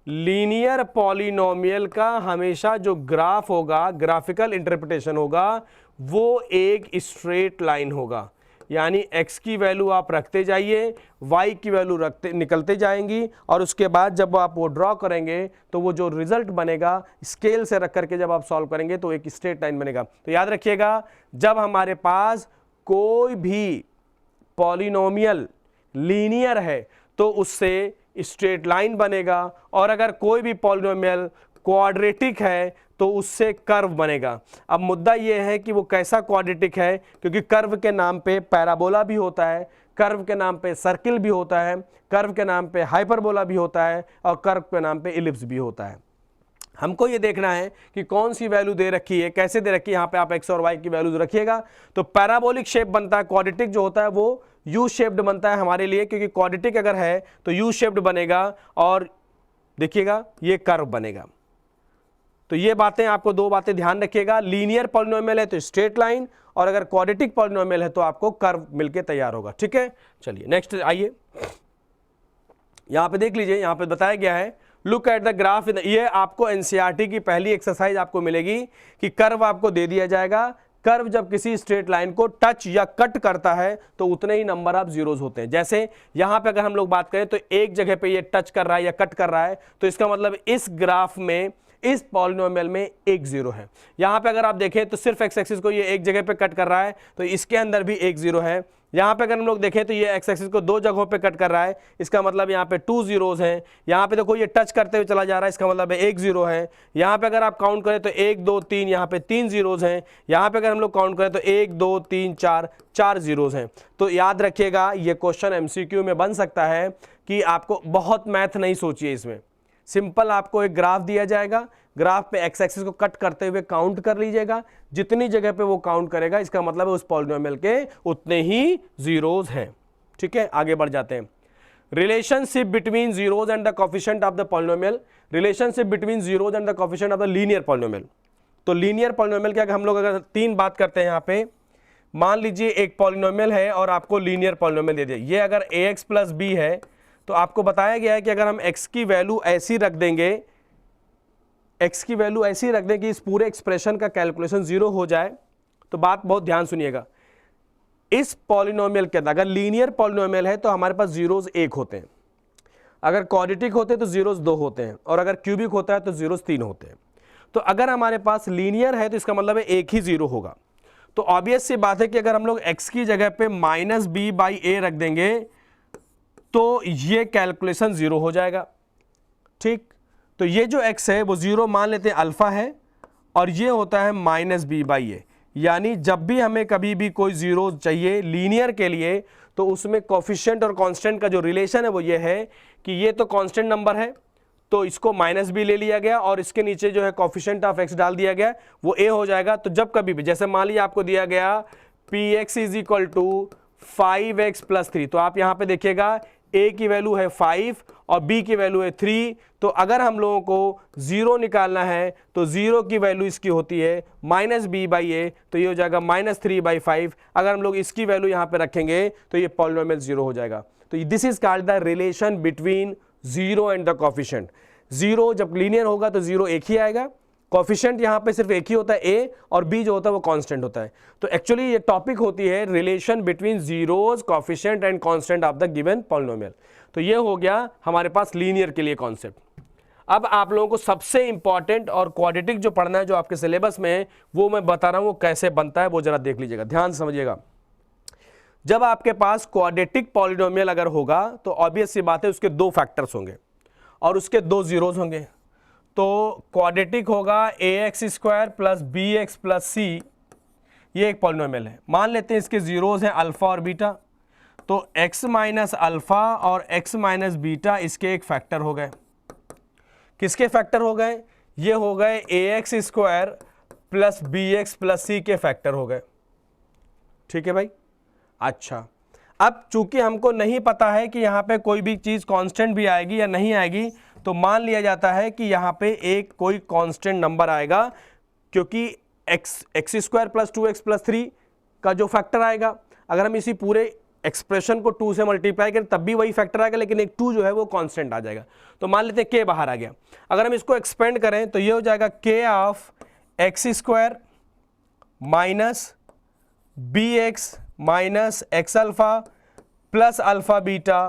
लीनियर पॉलिनोमियल का हमेशा जो ग्राफ होगा, ग्राफिकल इंटरप्रिटेशन होगा, वो एक स्ट्रेट लाइन होगा। यानी x की वैल्यू आप रखते जाइए, y की वैल्यू रखते निकलते जाएंगी, और उसके बाद जब आप वो ड्रॉ करेंगे तो वो जो रिजल्ट बनेगा स्केल से रख करके जब आप सॉल्व करेंगे तो एक स्ट्रेट लाइन बनेगा। तो याद रखिएगा, जब हमारे पास कोई भी पॉलिनोमियल लीनियर है तो उससे स्ट्रेट लाइन बनेगा, और अगर कोई भी पॉलिनोमियल क्वाड्रेटिक है तो उससे कर्व बनेगा। अब मुद्दा यह है कि वो कैसा क्वाड्रेटिक है, क्योंकि कर्व के नाम पे पैराबोला भी होता है, कर्व के नाम पे सर्किल भी होता है, कर्व के नाम पे हाइपरबोला भी होता है, और कर्व के नाम पे इलिप्स भी होता है। हमको ये देखना है कि कौन सी वैल्यू दे रखी है, कैसे दे रखी है। यहाँ पे आप x और y की वैल्यूज रखिएगा। तो पैराबोलिक शेप बनता है, क्वाड्रेटिक जो होता है वो यू शेप्ड बनता है हमारे लिए, क्योंकि क्वाड्रेटिक अगर है तो यू शेप्ड बनेगा, और देखिएगा ये कर्व बनेगा। तो ये बातें आपको, दो बातें ध्यान रखिएगा, लीनियर पॉलिनोमियल है तो स्ट्रेट लाइन, और अगर क्वाड्रेटिक पॉलिनोमियल है तो आपको कर्व मिलके तैयार होगा। ठीक है, चलिए नेक्स्ट आइए, यहां पे देख लीजिए, यहां पे बताया गया है, लुक एट द ग्राफ। ये आपको एनसीईआरटी की पहली एक्सरसाइज आपको मिलेगी कि कर्व आपको दे दिया जाएगा, कर्व जब किसी स्ट्रेट लाइन को टच या कट करता है तो उतने ही नंबर ऑफ जीरोज होते हैं। जैसे यहां पे अगर हम लोग बात करें तो एक जगह पे ये टच कर रहा है या कट कर रहा है, तो इसका मतलब इस ग्राफ में, इस पॉलिनोमियल में एक 0 है। यहां पे अगर आप देखें तो सिर्फ एक्स एक्सिस को ये एक जगह पे कट कर रहा है, तो इसके अंदर भी एक 0 है। यहां पे अगर हम लोग देखें तो ये एक्स एक्सिस को दो जगहों पे कट कर रहा है, इसका मतलब यहाँ पे 2 जीरोज हैं। यहाँ पे देखो ये टच करते हुए चला जा रहा है, इसका मतलब है एक 0 है। यहाँ पे अगर आप काउंट करें तो 1 2 3, यहाँ पे 3 जीरोज हैं। यहाँ पे अगर हम लोग काउंट करें तो 1 2 3 4 जीरोज हैं। तो याद रखिएगा, ये क्वेश्चन एमसीक्यू में बन सकता है कि आपको बहुत मैथ नहीं सोचिए इसमें, सिंपल आपको एक ग्राफ दिया जाएगा, ग्राफ पे एक्स एक्सिस को कट करते हुए काउंट कर लीजिएगा, जितनी जगह पे वो काउंट करेगा इसका मतलब है उस पॉलिनोमियल के उतने ही जीरोज हैं। ठीक है, आगे बढ़ जाते हैं। Relationship between zeros and the coefficient of the polynomial, relationship between zeros and the coefficient of the linear polynomial. तो लीनियर पॉलिनोमियल क्या, हम लोग अगर तीन बात करते हैं यहाँ पे, मान लीजिए एक पॉलिनोमियल है और आपको लीनियर पॉलिनोमियल दे दिया, ये अगर ax प्लस b है तो आपको बताया गया है कि अगर हम x की वैल्यू ऐसी रख देंगे, x की वैल्यू ऐसी रख दें कि इस पूरे एक्सप्रेशन का कैलकुलेशन 0 हो जाए। तो बात बहुत ध्यान सुनिएगा, इस पॉलिनोमियल के अंदर अगर लीनियर पॉलिनोमियल है तो हमारे पास जीरोज 1 होते हैं, अगर क्वाड्रेटिक होते हैं तो जीरोज 2 होते हैं, और अगर क्यूबिक होता है तो जीरोज 3 होते हैं। तो अगर हमारे पास लीनियर है तो इसका मतलब है एक ही जीरो होगा। तो ऑब्वियस सी बात है कि अगर हम लोग x की जगह पे माइनस बी बाई ए रख देंगे तो ये कैलकुलेशन जीरो हो जाएगा। ठीक, तो ये जो x है वो जीरो मान लेते हैं अल्फा है, और ये होता है माइनस बी बाई ए। यानी जब भी हमें कभी भी कोई जीरो चाहिए लीनियर के लिए तो उसमें कोफिशिएंट और कांस्टेंट का जो रिलेशन है वो ये है कि ये तो कांस्टेंट नंबर है तो इसको माइनस बी ले लिया गया और इसके नीचे जो है कोफिशिएंट ऑफ एक्स डाल दिया गया, वो ए हो जाएगा। तो जब कभी भी, जैसे मान लीजिए आपको दिया गया P x is equal to 5x plus 3, तो आप यहाँ पे देखिएगा a की वैल्यू है 5 और b की वैल्यू है 3। तो अगर हम लोगों को जीरो निकालना है तो जीरो की वैल्यू इसकी होती है माइनस बी बाई ए, तो ये हो जाएगा माइनस 3/5। अगर हम लोग इसकी वैल्यू यहाँ पे रखेंगे तो ये पॉलिनोमियल जीरो हो जाएगा। तो this is called the relation between zero and the coefficient. Zero जब लीनियर होगा तो जीरो एक ही आएगा, कोफिशिएंट यहाँ पे सिर्फ एक ही होता है a, और b जो होता है वो कांस्टेंट होता है। तो एक्चुअली ये टॉपिक होती है relation between zeros, coefficient and constant of the given polynomial. तो ये हो गया हमारे पास लीनियर के लिए कॉन्सेप्ट। अब आप लोगों को सबसे इंपॉर्टेंट और क्वाड्रेटिक जो पढ़ना है, जो आपके सिलेबस में है, वो मैं बता रहा हूँ वो कैसे बनता है, वो जरा देख लीजिएगा, ध्यान से समझिएगा। जब आपके पास क्वाड्रेटिक पॉलिनोमियल अगर होगा तो ऑब्वियस सी बात है उसके दो फैक्टर्स होंगे और उसके दो जीरोज होंगे। तो क्वाड्रेटिक होगा ax square plus b x plus c, ये एक पॉलिनोमियल है। मान लेते हैं इसके जीरोज हैं अल्फा और बीटा, तो x माइनस अल्फा और x माइनस बीटा इसके एक फैक्टर हो गए। किसके फैक्टर हो गए? ये हो गए ax square plus b x plus c के फैक्टर हो गए। ठीक है भाई। अच्छा, अब चूंकि हमको नहीं पता है कि यहाँ पे कोई भी चीज़ कांस्टेंट भी आएगी या नहीं आएगी, तो मान लिया जाता है कि यहाँ पे एक कोई कांस्टेंट नंबर आएगा, क्योंकि x square plus 2x plus 3 का जो फैक्टर आएगा, अगर हम इसी पूरे एक्सप्रेशन को 2 से मल्टीप्लाई करें तब भी वही फैक्टर आएगा, लेकिन एक 2 जो है वो कांस्टेंट आ जाएगा। तो मान लेते हैं k बाहर आ गया। अगर हम इसको एक्सपेंड करें तो ये हो जाएगा k of x square minus b x minus x alpha plus alpha beta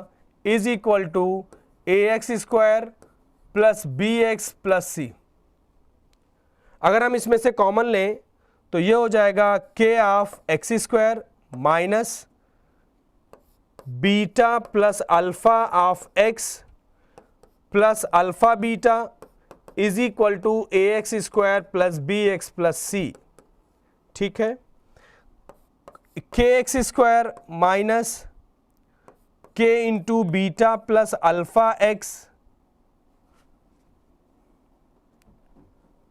is equal to a x square plus b x plus c. अगर हम इसमें से कॉमन लें तो ये हो जाएगा k of x square minus beta plus alpha of x plus alpha beta is equal to a x square plus b x plus c. ठीक है, k x square minus k into beta plus alpha x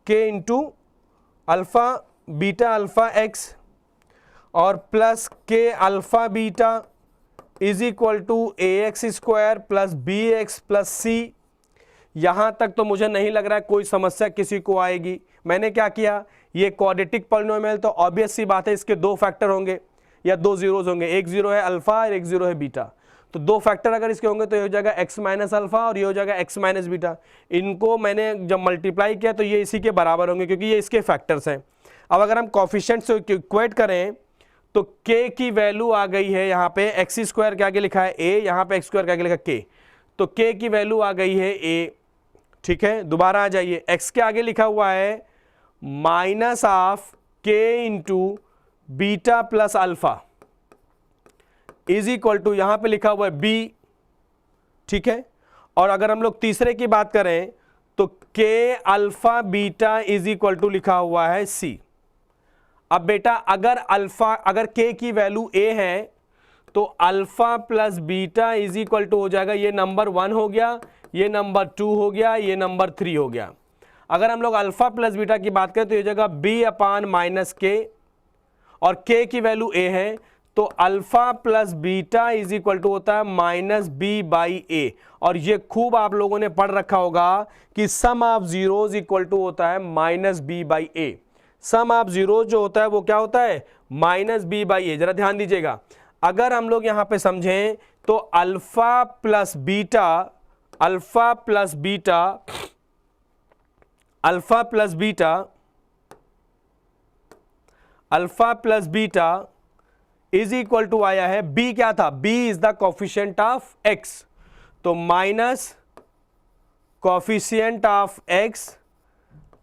k into alpha beta alpha x और plus k alpha beta is equal to a x square plus b x plus c. यहां तक तो मुझे नहीं लग रहा है कोई समस्या किसी को आएगी। मैंने क्या किया, ये क्वाड्रेटिक पॉलिनोमियल तो ऑब्वियस सी बात है इसके दो फैक्टर होंगे या दो जीरोज होंगे, एक जीरो है अल्फा और एक जीरो है बीटा। तो दो फैक्टर अगर इसके होंगे तो ये हो जाएगा x माइनस अल्फा और ये हो जाएगा x माइनस बीटा। इनको मैंने जब मल्टीप्लाई किया तो ये इसी के बराबर होंगे क्योंकि ये इसके फैक्टर्स हैं। अब अगर हम कोफिशिएंट से इक्वेट करें तो k की वैल्यू आ गई है यहाँ पे एक्स स्क्वायर के आगे लिखा है a, यहाँ पे एक्स स्क्वायर के आगे लिखा k, तो k की वैल्यू आ गई है a। ठीक है, दोबारा आ जाइए, x के आगे लिखा हुआ है minus of k into beta plus alpha is equal to यहां पे लिखा हुआ है b। ठीक है, और अगर हम लोग तीसरे की बात करें तो k alpha beta is equal to लिखा हुआ है c। अब बेटा अगर k की वैल्यू a है तो alpha plus beta is equal to हो जाएगा, ये नंबर 1 हो गया, ये नंबर 2 हो गया, ये नंबर 3 हो गया। अगर हम लोग अल्फा प्लस बीटा की बात करें तो ये जगह b अपान माइनस k, और k की वैल्यू a है तो alpha plus beta is equal to होता है माइनस बी बाई ए। और ये खूब आप लोगों ने पढ़ रखा होगा कि sum of zeros equal to होता है minus b by a. Sum of zeros जो होता है वो क्या होता है, माइनस बी बाई ए। जरा ध्यान दीजिएगा, अगर हम लोग यहां पे समझें तो alpha plus beta alpha plus beta alpha plus beta alpha plus beta is equal to आया है, b क्या था, b is the coefficient of x, तो minus coefficient of x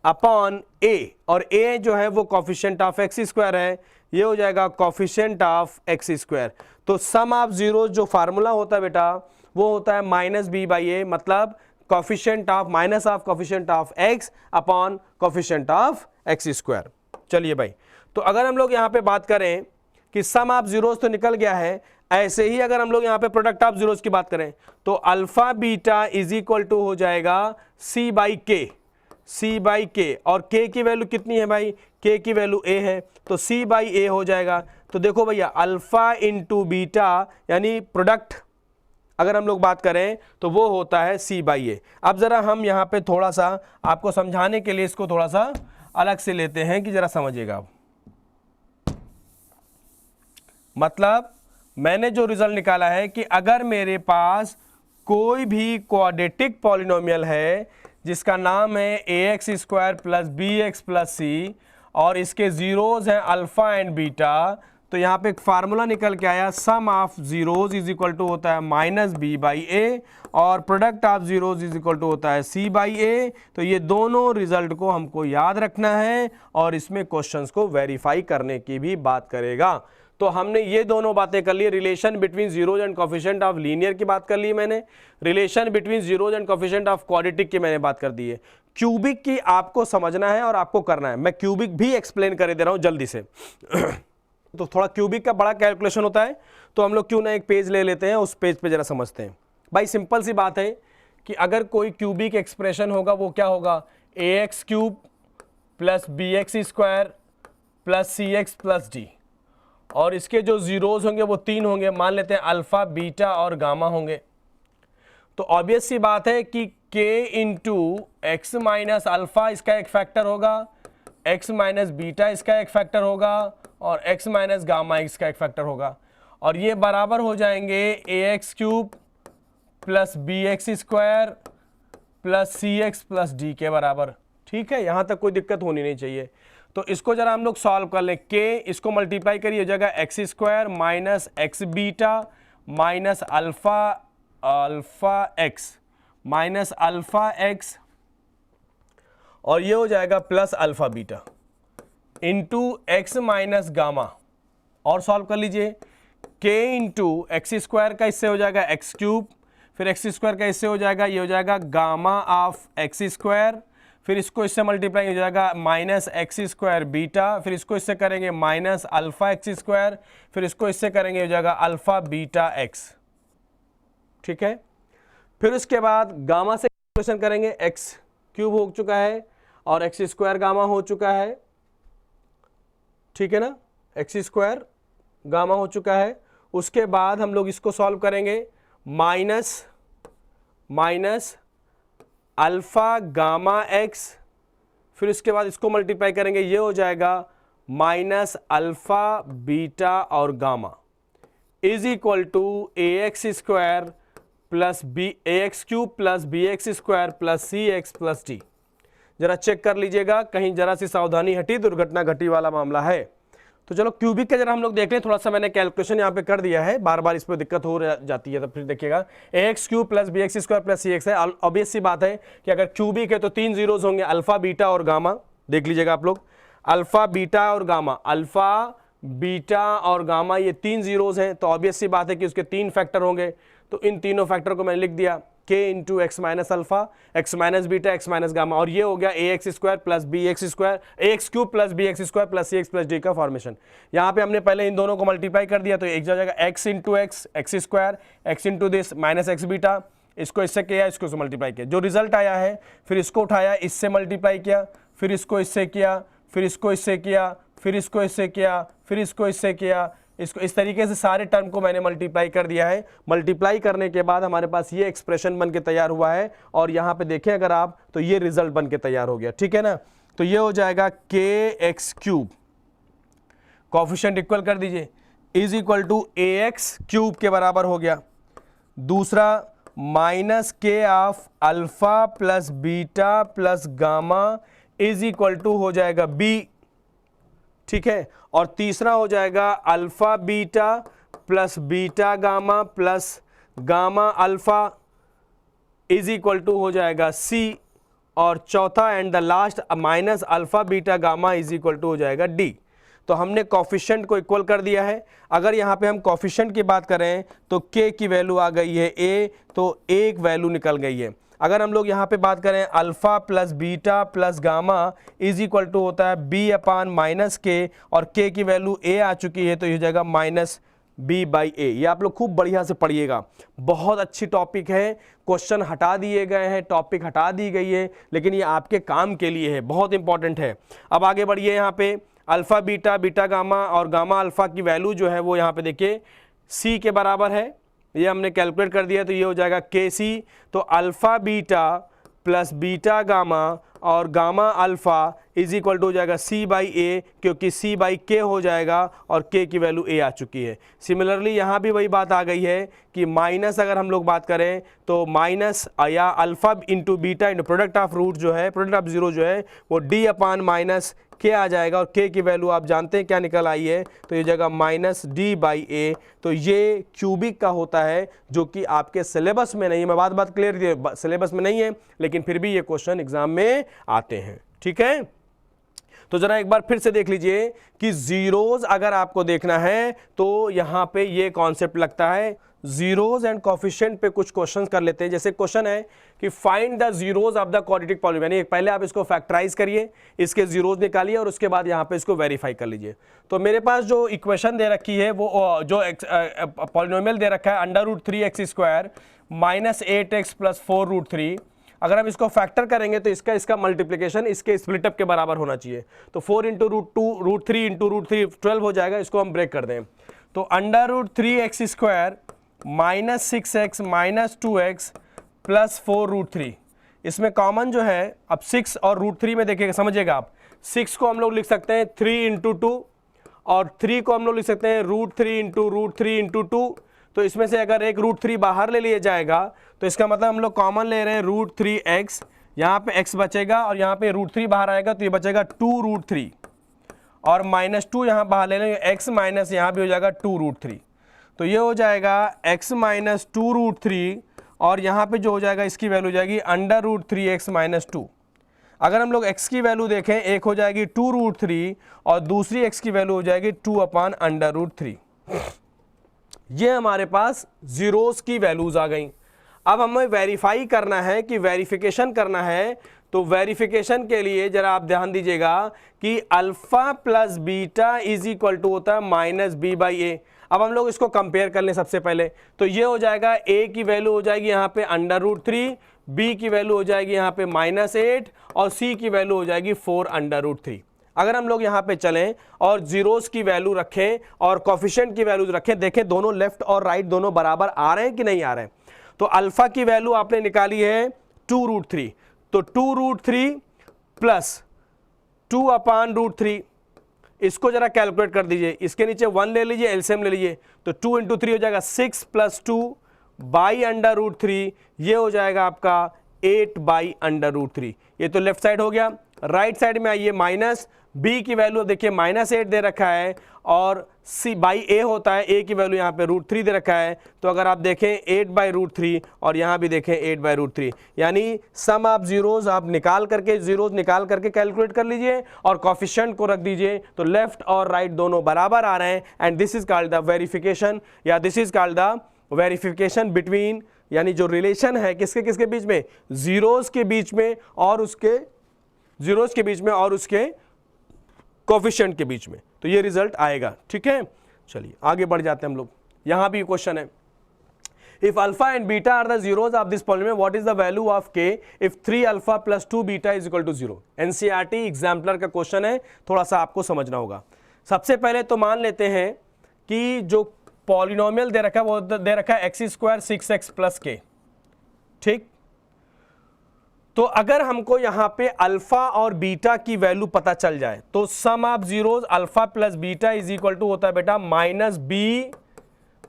upon a, और ए जो है वो कॉफिशिएंट ऑफ एक्स स्क्वायर है, ये हो जाएगा कॉफिशिएंट ऑफ एक्स स्क्वायर। तो सम ऑफ जीरो जो फार्मूला होता है बेटा वो होता है माइनस बी बाई ए, मतलब coefficient of minus of coefficient of x upon coefficient of x square. चलिए भाई, तो अगर हम लोग यहाँ पे बात करें कि सम ऑफ जीरोस तो निकल गया है, ऐसे ही अगर हम लोग यहाँ पे प्रोडक्ट ऑफ जीरोस की बात करें तो alpha beta is equal to हो जाएगा सी बाई के, सी बाई के, और के की वैल्यू कितनी है भाई, के की वैल्यू ए है, तो सी बाई ए हो जाएगा। तो देखो भैया अल्फा इंटू बीटा यानी प्रोडक्ट अगर हम लोग बात करें तो वो होता है सी बाई ए। अब जरा हम यहाँ पे थोड़ा सा आपको समझाने के लिए इसको थोड़ा सा अलग से लेते हैं कि जरा समझिएगा आप। मतलब मैंने जो रिजल्ट निकाला है कि अगर मेरे पास कोई भी क्वाड्रेटिक पॉलिनोमियल है जिसका नाम है a x square plus b x plus c, और इसके जीरोज हैं अल्फा एंड बीटा, तो यहाँ पे एक फार्मूला निकल के आया sum of zeros is equal to होता है माइनस बी बाई ए, और product of zeros is equal to होता है सी बाई ए। तो ये दोनों रिजल्ट को हमको याद रखना है और इसमें क्वेश्चंस को वेरीफाई करने की भी बात करेगा। तो हमने ये दोनों बातें कर ली, relation between zeros and coefficient of linear की बात कर ली मैंने, relation between zeros and coefficient of quadratic की मैंने बात कर दी है। क्यूबिक की आपको समझना है और आपको करना है, मैं क्यूबिक भी एक्सप्लेन कर दे रहा हूं जल्दी से। तो थोड़ा क्यूबिक का बड़ा कैलकुलेशन होता है, तो हम लोग क्यों ना एक पेज ले लेते हैं, उस पेज पे जरा समझते हैं। भाई सिंपल सी बात है कि अगर कोई क्यूबिक एक्सप्रेशन होगा वो क्या होगा, a x cube plus b x square plus c x plus d, और इसके जो जीरोज होंगे वो 3 होंगे, मान लेते हैं अल्फा बीटा और गामा होंगे। तो ऑब्वियस सी बात है कि k into x minus alpha इसका एक फैक्टर होगा, x माइनस बीटा इसका एक फैक्टर होगा, और x माइनस गामा इसका एक फैक्टर होगा, और ये बराबर हो जाएंगे a x cube plus b x square plus c x plus d के बराबर। ठीक है, यहाँ तक कोई दिक्कत होनी नहीं चाहिए। तो इसको जरा हम लोग सॉल्व कर लें, k इसको मल्टीप्लाई करिए, हो जाएगा x square minus x beta minus alpha alpha x minus alpha x, और ये हो जाएगा plus alpha beta into x minus gamma, और सॉल्व कर लीजिए, k इंटू एक्स स्क्वायर का इससे हो जाएगा एक्स क्यूब, फिर एक्स स्क्वायर का इससे हो जाएगा, ये हो जाएगा गामा ऑफ एक्स स्क्वायर, फिर इसको इससे मल्टीप्लाई हो जाएगा माइनस एक्स स्क्वायर बीटा, फिर इसको इससे करेंगे माइनस अल्फा एक्स स्क्वायर, फिर इसको इससे करेंगे हो जाएगा अल्फा बीटा एक्स। ठीक है, फिर उसके बाद गामा से कैलकुलेशन करेंगे, एक्स क्यूब हो चुका है और एक्स स्क्वायर गामा हो चुका है। ठीक है ना, एक्स स्क्वायर गामा हो चुका है। उसके बाद हम लोग इसको सॉल्व करेंगे, minus minus alpha gamma x, फिर उसके बाद इसको मल्टीप्लाई करेंगे, ये हो जाएगा माइनस अल्फा बीटा और gamma is equal to a x square plus b a x cube plus b x square plus c x plus d. जरा चेक कर लीजिएगा, कहीं जरा सी सावधानी हटी, दुर्घटना घटी वाला मामला है। तो चलो क्यूबिक का जरा हम लोग देख लें, थोड़ा सा मैंने कैलकुलेशन यहाँ पे कर दिया है, बार बार इस पर दिक्कत हो जाती है, तो फिर देखिएगा a x cube plus b x square plus c x है। ऑब्वियस सी बात है कि अगर क्यूबिक है तो 3 जीरोज होंगे, अल्फा बीटा और गामा। देख लीजिएगा आप लोग, अल्फा बीटा और गामा, अल्फा बीटा और गामा ये 3 जीरोज हैं, तो ऑब्वियस सी बात है कि उसके 3 फैक्टर होंगे। तो इन तीनों फैक्टर को मैंने लिख दिया, k into x minus alpha x minus beta x minus gamma, और ये हो गया a x square plus b x square a x cube plus b x square plus c x plus d का formation. यहाँ पे हमने पहले इन दोनों को मल्टीप्लाई कर दिया, तो एक जाएगा x into x x square x into this minus x beta, इसको इससे किया, इसको इससे मल्टीप्लाई किया, जो रिजल्ट आया है फिर इसको उठाया, इससे मल्टीप्लाई किया, फिर इसको इससे किया, फिर इसको इससे किया, फिर इसको इससे किया, फिर इसको इससे किया, इसको इस तरीके से सारे टर्म को मैंने मल्टीप्लाई कर दिया है। मल्टीप्लाई करने के बाद हमारे पास ये एक्सप्रेशन बन के तैयार हुआ है, और यहाँ पे देखें अगर आप तो ये रिजल्ट बन के तैयार हो गया। ठीक है ना, तो ये हो जाएगा के एक्स क्यूब, कोफिशिएंट इक्वल कर दीजिए, is equal to a x cube के बराबर हो गया। दूसरा माइनस के of alpha plus beta plus gamma is equal to हो जाएगा बी। ठीक है, और तीसरा हो जाएगा alpha beta plus beta gamma plus gamma alpha is equal to हो जाएगा सी। और चौथा and the last minus alpha beta gamma is equal to हो जाएगा डी। तो हमने कॉफिशेंट को इक्वल कर दिया है। अगर यहाँ पे हम कॉफिशेंट की बात करें तो k की वैल्यू आ गई है a, तो एक वैल्यू निकल गई है। अगर हम लोग यहाँ पे बात करें alpha plus beta plus gamma is equal to होता है b अपान माइनस के, और k की वैल्यू a आ चुकी है तो ये हो जाएगा माइनस b बाई ए। ये आप लोग खूब बढ़िया से पढ़िएगा, बहुत अच्छी टॉपिक है। क्वेश्चन हटा दिए गए हैं, टॉपिक हटा दी गई है, लेकिन ये आपके काम के लिए है, बहुत इंपॉर्टेंट है। अब आगे बढ़िए, यहाँ पे अल्फा बीटा, बीटा गामा और गामा अल्फा की वैल्यू जो है वो यहाँ पे देखिए c के बराबर है, ये हमने कैलकुलेट कर दिया, तो ये हो जाएगा KC। तो alpha beta plus beta gamma और gamma alpha is equal to हो जाएगा C बाई ए, क्योंकि C बाई K हो जाएगा और K की वैल्यू A आ चुकी है। सिमिलरली यहाँ भी वही बात आ गई है कि माइनस अगर हम लोग बात करें तो माइनस या alpha into beta into product of root जो है, प्रोडक्ट ऑफ जीरो जो है वो D अपान माइनस K आ जाएगा, और K की वैल्यू आप जानते हैं क्या निकल आई है, तो ये जगह माइनस D बाई ए। तो ये क्यूबिक का होता है, जो कि आपके सिलेबस में नहीं है। मैं बात क्लियर, सिलेबस में नहीं है, लेकिन फिर भी ये क्वेश्चन एग्जाम में आते हैं। ठीक है, तो जरा एक बार फिर से देख लीजिए कि जीरोज अगर आपको देखना है तो यहां पे ये कॉन्सेप्ट लगता है। जीरोज एंड कोफिशिएंट पे कुछ क्वेश्चंस कर लेते हैं। जैसे क्वेश्चन है कि find the zeros of the quadratic polynomial, यानी पहले आप इसको फैक्टराइज करिए, इसके जीरोज निकालिए और उसके बाद यहाँ पे इसको वेरीफाई कर लीजिए। तो मेरे पास जो इक्वेशन दे रखी है वो जो पॉलीनोमियल दे रखा है under root 3x square minus 8x plus 4 root 3, अगर हम इसको फैक्टर करेंगे तो इसका मल्टीप्लिकेशन इसके स्प्लिटअप के बराबर होना चाहिए। तो 4 into root 2 root 3 into root 3 12 हो जाएगा। इसको हम ब्रेक कर दें तो under root 3x square minus 6x minus 2x plus 4 root 3, इसमें कॉमन जो है अब 6 और रूट 3 में देखिएगा, समझिएगा आप, 6 को हम लोग लिख सकते हैं 3 इंटू 2 और 3 को हम लोग लिख सकते हैं रूट 3 इंटू रूट 3 इंटू 2। तो इसमें से अगर एक रूट 3 बाहर ले लिया जाएगा तो इसका मतलब हम लोग कॉमन ले रहे हैं रूट 3x, यहाँ पे x बचेगा और यहाँ पे रूट 3 बाहर आएगा तो ये बचेगा 2 रूट 3, और माइनस 2 यहाँ बाहर ले लेंगे, x माइनस यहाँ भी हो जाएगा 2 रूट 3। तो ये हो जाएगा x माइनस 2 रूट 3, और यहाँ पे जो हो जाएगा इसकी वैल्यू हो जाएगी अंडर रूट 3x माइनस 2। अगर हम लोग x की वैल्यू देखें, एक हो जाएगी 2 रूट 3 और दूसरी x की वैल्यू हो जाएगी 2 अपान अंडर रूट 3। ये हमारे पास जीरोस की वैल्यूज आ गई। अब हमें वेरीफाई करना है कि वेरिफिकेशन करना है, तो वेरिफिकेशन के लिए जरा आप ध्यान दीजिएगा कि alpha plus beta is equal to होता है माइनस बी बाई ए। अब हम लोग इसको कंपेयर कर लें सबसे पहले, तो ये हो जाएगा a की वैल्यू हो जाएगी यहाँ पे अंडर रूट 3, b की वैल्यू हो जाएगी यहाँ पे माइनस 8 और c की वैल्यू हो जाएगी 4 अंडर रूट 3। अगर हम लोग यहाँ पे चलें और जीरोस की वैल्यू रखें और कोफिशिएंट की वैल्यू रखें, देखें दोनों लेफ्ट और राइट दोनों बराबर आ रहे हैं कि नहीं आ रहे हैं। तो अल्फा की वैल्यू आपने निकाली है 2 रूट 3, तो 2 रूट 3 प्लस 2 अपान रूट 3, इसको जरा कैलकुलेट कर दीजिए, इसके नीचे 1 ले लीजिए, एलसीएम ले लीजिए, तो 2 इंटू 3 हो जाएगा 6 प्लस 2 बाई अंडर रूट 3, ये हो जाएगा आपका 8 बाई अंडर रूट 3। ये तो लेफ्ट साइड हो गया। राइट साइड में आइए, माइनस b की वैल्यू देखिए माइनस 8 दे रखा है और c बाई a होता है, a की वैल्यू यहाँ पे रूट 3 दे रखा है, तो अगर आप देखें 8 बाई रूट 3 और यहाँ भी देखें 8 बाई रूट 3, यानी सम ऑफ जीरोज आप निकाल करके कैलकुलेट कर लीजिए और कोफिशिएंट को रख दीजिए, तो लेफ्ट और राइट दोनों बराबर आ रहे हैं। And this is called the verification, या this is called the verification between, यानी जो रिलेशन है किसके किसके बीच में, जीरोज के बीच में और उसके जीरोज के बीच में और उसके कोफिशिएंट के बीच में, तो ये रिजल्ट आएगा। ठीक है, चलिए आगे बढ़ जाते हैं हम लोग। यहां भी क्वेश्चन है, if alpha and beta are the zeros of this polynomial what is the value of k if 3 alpha plus 2 beta is equal to 0। NCERT exemplar का क्वेश्चन है, थोड़ा सा आपको समझना होगा। सबसे पहले तो मान लेते हैं कि जो पॉलिनोमियल दे रखा है वो दे रखा है x square 6x plus k। ठीक, तो अगर हमको यहां पे अल्फा और बीटा की वैल्यू पता चल जाए तो sum of zeros alpha plus beta is equal to होता है बेटा माइनस बी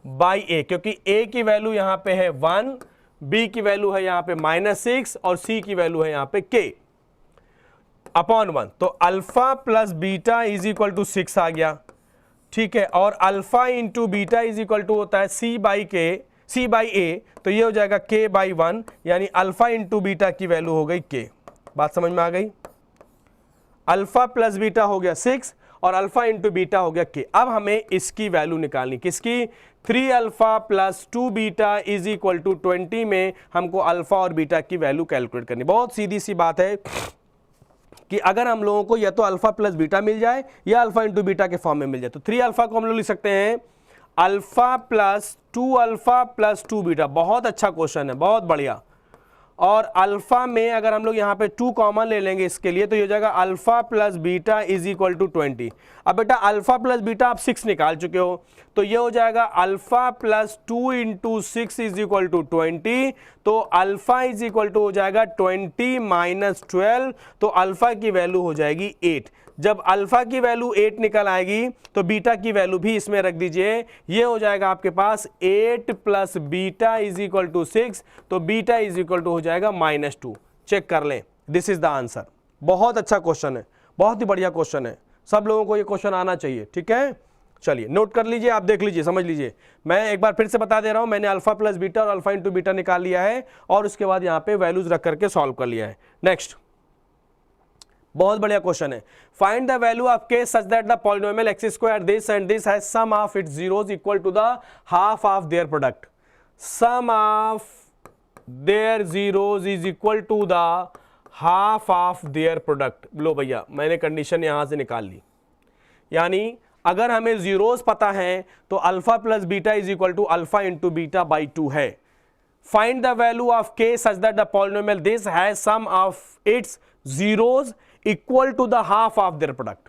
बाई ए, क्योंकि a की वैल्यू यहां पे है 1, b की वैल्यू है यहां पे -6 और c की वैल्यू है यहां पे k अपॉन 1। तो alpha plus beta is equal to 6 आ गया। ठीक है, और alpha into beta is equal to होता है c बाई a, तो ये हो जाएगा k बाई 1, यानी अल्फा इंटू बीटा की वैल्यू हो गई k। बात समझ में आ गई? अल्फा प्लस बीटा हो गया 6 और अल्फा इंटू बीटा हो गया k। अब हमें इसकी वैल्यू निकालनी, किसकी? 3 alpha plus 2 beta is equal to 20 में हमको अल्फा और बीटा की वैल्यू कैलकुलेट करनी। बहुत सीधी सी बात है कि अगर हम लोगों को या तो अल्फा प्लस बीटा मिल जाए या अल्फा इंटू बीटा के फॉर्म में मिल जाए, तो 3 अल्फा को हम लोग लिख सकते हैं alpha plus 2 alpha plus 2 beta. बहुत अच्छा क्वेश्चन है, बहुत बढ़िया। और अल्फा में अगर हम लोग यहाँ पे 2 कॉमन ले लेंगे इसके लिए, तो ये हो जाएगा alpha plus beta is equal to 20। अब बेटा अल्फा प्लस बीटा आप 6 निकाल चुके हो, तो ये हो जाएगा alpha plus 2 into 6 is equal to 20। तो अल्फा इज इक्वल टू हो जाएगा 20 माइनस 12, तो अल्फा की वैल्यू हो जाएगी 8। जब अल्फा की वैल्यू 8 निकल आएगी तो बीटा की वैल्यू भी इसमें रख दीजिए। ये हो जाएगा आपके पास 8 plus beta is equal to 6, तो बीटा इज इक्वल टू हो जाएगा -2। चेक कर लें, दिस इज द आंसर। बहुत अच्छा क्वेश्चन है, बहुत ही बढ़िया क्वेश्चन है, सब लोगों को ये क्वेश्चन आना चाहिए। ठीक है, चलिए नोट कर लीजिए, आप देख लीजिए, समझ लीजिए। मैं एक बार फिर से बता दे रहा हूं, मैंने अल्फा प्लस बीटा और अल्फा इंटू बीटा निकाल लिया है और उसके बाद यहां पे वैल्यूज रख करके सॉल्व कर लिया है। नेक्स्ट, बहुत बढ़िया क्वेश्चन है। Find the value of k such that the polynomial x square this and this has sum of its zeros equal to the half of their product. Sum of their zeros is equal to the half of their product. लो भैया, मैंने condition यहां से निकाल ली, यानी अगर हमें zeros पता है तो alpha plus beta is equal to alpha into beta by 2 है। Find the value of k such that the polynomial this has sum of its zeros equal to the half of their product,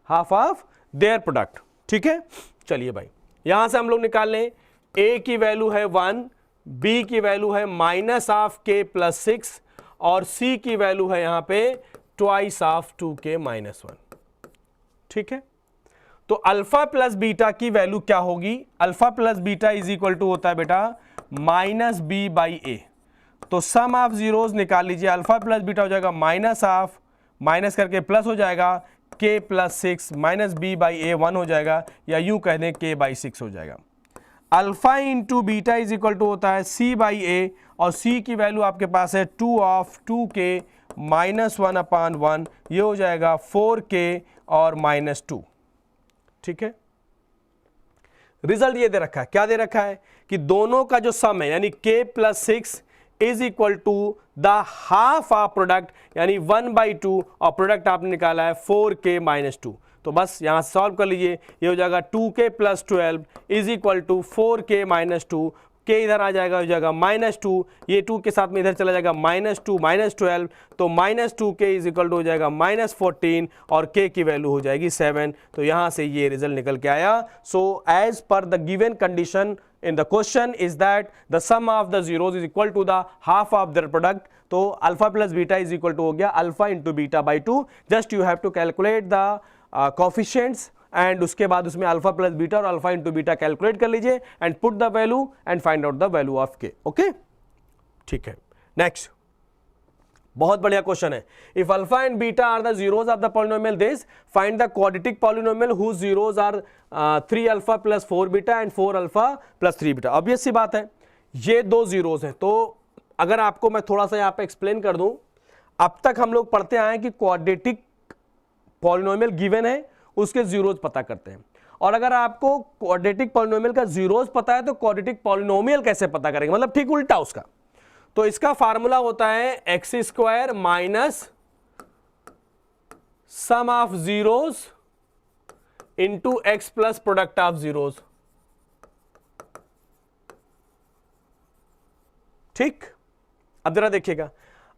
half of their product. ठीक है, चलिए भाई यहां से हम लोग निकाल लें। a की वैल्यू है 1, b की वैल्यू है माइनस ऑफ k प्लस 6 और c की वैल्यू है यहां पे ट्वाइस ऑफ 2k माइनस 1। ठीक है, तो अल्फा प्लस बीटा की वैल्यू क्या होगी? Alpha plus beta is equal to होता है बेटा माइनस बी बाई ए। तो सम ऑफ जीरोस निकाल लीजिए, अल्फा प्लस बीटा हो जाएगा माइनस ऑफ, माइनस करके प्लस हो जाएगा k plus 6 minus b by a 1 हो जाएगा, या यूं कह दें k बाई 6 हो जाएगा। Alpha into beta is equal to होता है c बाई ए, और c की वैल्यू आपके पास है 2 ऑफ 2k माइनस 1 अपान 1, ये हो जाएगा 4k और -2। ठीक है, रिजल्ट ये दे रखा है, क्या दे रखा है कि दोनों का जो सम है यानी k plus 6 is equal to the half of product, यानी 1/2, और प्रोडक्ट आपने निकाला है 4k माइनस 2। तो बस यहां से सॉल्व कर लीजिए, ये हो जाएगा 2k plus 12 is equal to 4k minus 2। k इधर आ जाएगा, हो जाएगा -2, ये 2 के साथ में इधर चला जाएगा -2 -12, तो -2k इज इक्वल टू हो जाएगा -14 और k की वैल्यू हो जाएगी 7। तो यहां से ये रिजल्ट निकल के आया। So as per the given condition in the question is that the sum of the zeros is equal to the half of their product। तो alpha plus beta is equal to हो गया alpha into beta by 2। Just you have to calculate the coefficients and उसके बाद उसमें alpha plus beta और alpha into beta calculate कर लीजिए and put the value and find out the value of k. Okay, ठीक है। Next, बहुत बढ़िया क्वेश्चन है। If alpha and beta are the zeros of the polynomial this, find the quadratic polynomial whose zeros are 3 alpha plus 4 beta and 4 alpha plus 3 beta. Obvious सी बात है, ये दो जीरोस हैं। तो अगर आपको मैं थोड़ा सा यहाँ पे एक्सप्लेन कर दूं, अब तक हम लोग पढ़ते आए कि क्वाड्रेटिक पॉलिनोमियल गिवन है, उसके जीरोस पता करते हैं। और अगर आपको क्वाड्रेटिक पॉलिनोमियल का जीरोस पता है तो क्वाड्रेटिक पॉलिनोमियल कैसे पता करेंगे, मतलब ठीक उल्टा उसका। तो इसका फार्मूला होता है x square minus sum of zeros into x plus product of zeros. ठीक, अब जरा देखिएगा,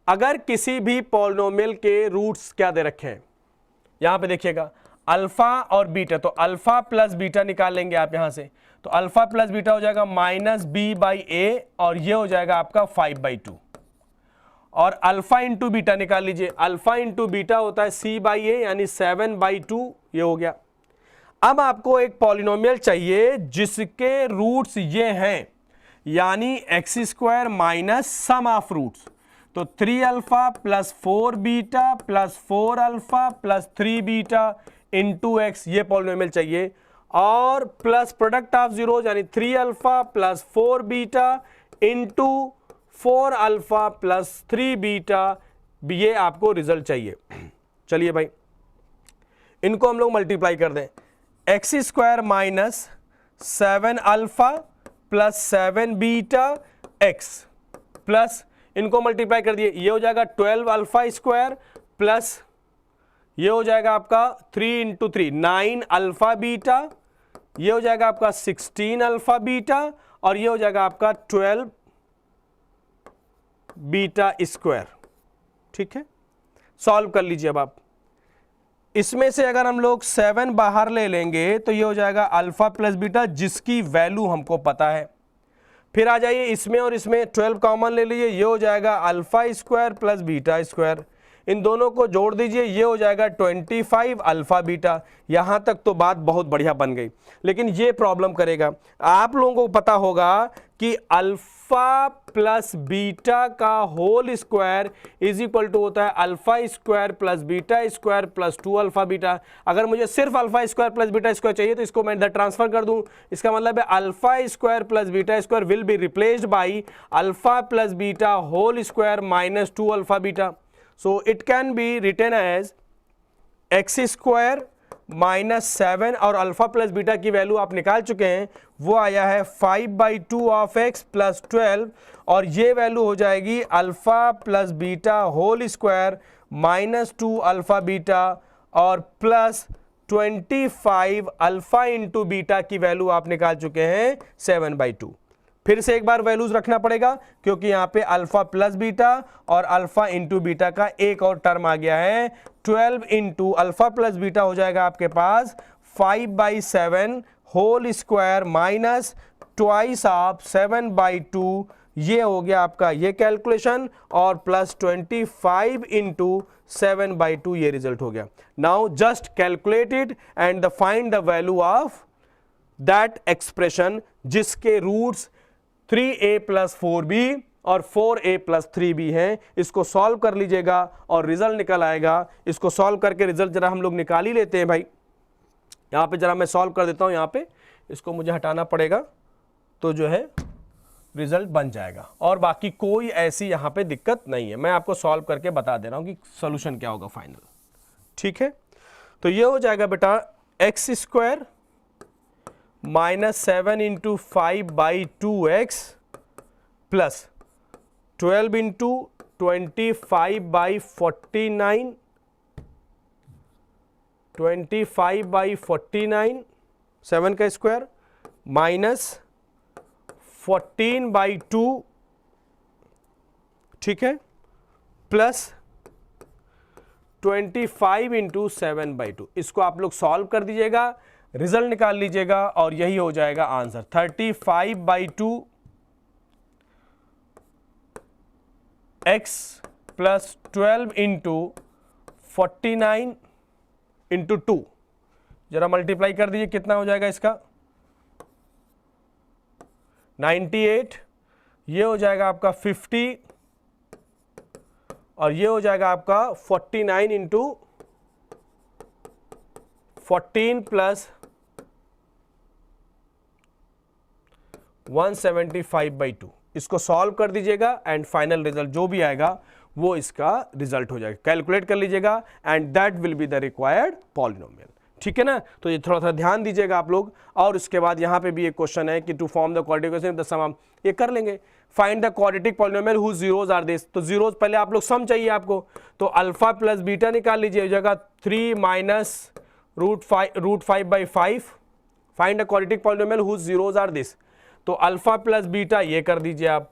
अगर किसी भी पॉलिनोमियल के रूट्स क्या दे रखे हैं, यहां पे देखिएगा अल्फा और बीटा, तो अल्फा प्लस बीटा निकाल लेंगे आप यहां से। तो अल्फा प्लस बीटा हो जाएगा माइनस बी बाई ए और ये हो जाएगा आपका 5/2। और अल्फा इंटू बीटा निकाल लीजिए, अल्फा इंटू बीटा होता है c बाई ए यानी 7/2, ये हो गया। अब आपको एक पॉलिनोमियल चाहिए जिसके रूट्स ये हैं, यानी x square minus sum of roots. तो 3 alpha plus 4 beta plus 4 alpha plus 3 beta into x, ये पॉलिनोमियल चाहिए। और प्लस प्रोडक्ट ऑफ जीरोस यानी 3 alpha plus 4 beta into 4 alpha plus 3 beta, ये आपको रिजल्ट चाहिए। चलिए भाई, इनको हम लोग मल्टीप्लाई कर दें, x square minus 7 alpha plus 7 beta x plus, इनको मल्टीप्लाई कर दिए, ये हो जाएगा 12 अल्फा स्क्वायर प्लस ये हो जाएगा आपका 3 इंटू 3 9 अल्फा बीटा, ये हो जाएगा आपका 16 अल्फा बीटा और ये हो जाएगा आपका 12 बीटा स्क्वायर। ठीक है, सॉल्व कर लीजिए। अब आप इसमें से अगर हम लोग 7 बाहर ले लेंगे तो ये हो जाएगा अल्फा प्लस बीटा, जिसकी वैल्यू हमको पता है। फिर आ जाइए इसमें और इसमें 12 कॉमन ले लीजिए, ये हो जाएगा alpha square plus beta square, इन दोनों को जोड़ दीजिए, ये हो जाएगा 25 अल्फा बीटा। यहाँ तक तो बात बहुत बढ़िया बन गई, लेकिन ये प्रॉब्लम करेगा। आप लोगों को पता होगा कि अल्फा प्लस बीटा का whole square is equal to होता है alpha square plus beta square plus 2 alpha beta. अगर मुझे सिर्फ alpha square plus beta square चाहिए तो इसको मैं इधर ट्रांसफर कर दूं, इसका मतलब है alpha square plus beta square will be replaced by alpha plus beta whole square minus 2 alpha beta. So it can be written as x square minus 7 और अल्फा प्लस बीटा की वैल्यू आप निकाल चुके हैं, वो आया है 5/2 ऑफ x प्लस 12 और ये वैल्यू हो जाएगी alpha plus beta whole square minus 2 alpha beta और प्लस 25 अल्फा इंटू बीटा की वैल्यू आप निकाल चुके हैं 7/2। फिर से एक बार वैल्यूज रखना पड़ेगा क्योंकि यहाँ पे अल्फा प्लस बीटा और अल्फा इंटू बीटा का एक और टर्म आ गया है। 12 इंटू अल्फा प्लस बीटा हो जाएगा आपके पास 5/7 whole square minus twice of 7/2, ये हो गया आपका ये कैलकुलेशन, और प्लस 25 इंटू 7/2 ये रिजल्ट हो गया। Now just calculate it and find the value of that expression जिसके रूट्स 3a प्लस 4b और 4a प्लस 3b हैं। इसको सॉल्व कर लीजिएगा और रिजल्ट निकल आएगा। इसको सॉल्व करके रिजल्ट जरा हम लोग निकाल ही लेते हैं भाई। यहाँ पे जरा मैं सॉल्व कर देता हूँ, यहाँ पे इसको मुझे हटाना पड़ेगा तो जो है रिजल्ट बन जाएगा और बाकी कोई ऐसी यहाँ पे दिक्कत नहीं है। मैं आपको सॉल्व करके बता दे रहा हूँ कि सोल्यूशन क्या होगा फाइनल। ठीक है, तो ये हो जाएगा बेटा x square minus 7 into 5/2x plus 12 into 25/49 7 का स्क्वायर माइनस 14/2, ठीक है, प्लस 25 इंटू 7/2। इसको आप लोग सॉल्व कर दीजिएगा, रिजल्ट निकाल लीजिएगा और यही हो जाएगा answer. 35/2 x plus 12 into 49 into 2, जरा मल्टीप्लाई कर दीजिए, कितना हो जाएगा इसका 98, ये हो जाएगा आपका 50 और ये हो जाएगा आपका 49 इंटू 14 प्लस 175/2। इसको सॉल्व कर दीजिएगा एंड फाइनल रिजल्ट जो भी आएगा वो इसका रिजल्ट हो जाएगा। कैलकुलेट कर लीजिएगा and that will be the required polynomial. ठीक है ना, तो ये थोड़ा सा ध्यान दीजिएगा आप लोग। और उसके बाद यहाँ पे भी एक क्वेश्चन है कि to form the quadratic equation the sum, ये कर लेंगे। Find the quadratic polynomial whose zeros are this, तो जीरोज पहले आप लोग सम चाहिए आपको, तो अल्फा प्लस बीटा निकाल लीजिए, हो जाएगा 3 minus √5/5। Find the quadratic polynomial whose zeros are this, तो अल्फा प्लस बीटा ये कर दीजिए आप,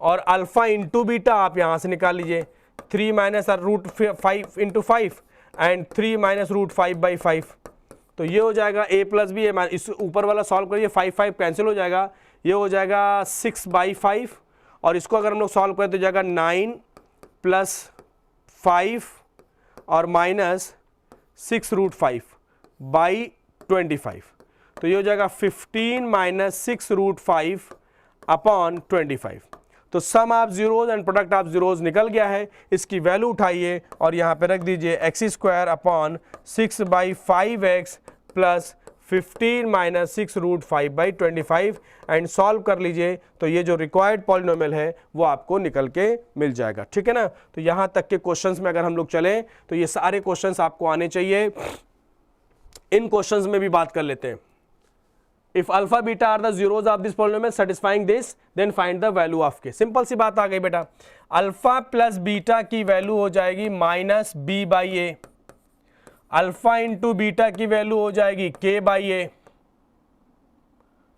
और अल्फा इंटू बीटा आप यहां से निकाल लीजिए, 3 माइनस √5 इंटू 5 एंड 3 माइनस √5/5, तो ये हो जाएगा a प्लस बी, इस ऊपर वाला सॉल्व करिए, 5 कैंसिल हो जाएगा, ये हो जाएगा 6/5, और इसको अगर हम लोग सॉल्व करें तो जाएगा 9 प्लस 5 और माइनस 6√5/25, तो ये हो जाएगा 15 माइनस 6√5/25। तो sum of zeros and product of zeros निकल गया है। इसकी वैल्यू उठाइए और यहाँ पे रख दीजिए x² upon 6/5x plus 15 minus 6 root 5/25 and solve कर लीजिए तो ये जो रिक्वायर्ड पॉलिनोमियल है वो आपको निकल के मिल जाएगा, ठीक है ना। तो यहाँ तक के क्वेश्चंस में अगर हम लोग चलें तो ये सारे क्वेश्चंस आपको आने चाहिए। इन क्वेश्चंस में भी बात कर लेते हैं। If alpha beta are the zeros of this polynomial satisfying this then find the value of k. Simple सी बात आ गई बेटा, अल्फा प्लस बीटा की वैल्यू हो जाएगी minus b by a, alpha into beta की वैल्यू हो जाएगी के बाई ए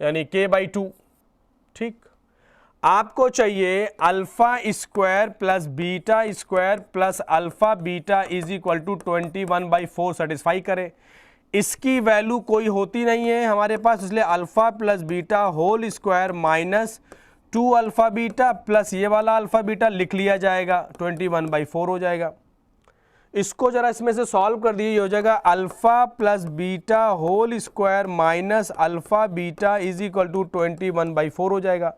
यानी के बाई 2, ठीक। आपको चाहिए alpha square plus beta square plus alpha beta is equal to 21/4 satisfy करे। इसकी वैल्यू कोई होती नहीं है हमारे पास, इसलिए alpha plus beta whole square minus 2 alpha beta plus ये वाला अल्फा बीटा लिख लिया जाएगा, 21/4 हो जाएगा। इसको जरा इसमें से सॉल्व कर दिए, हो जाएगा alpha plus beta whole square minus alpha beta is equal to 21/4 हो जाएगा।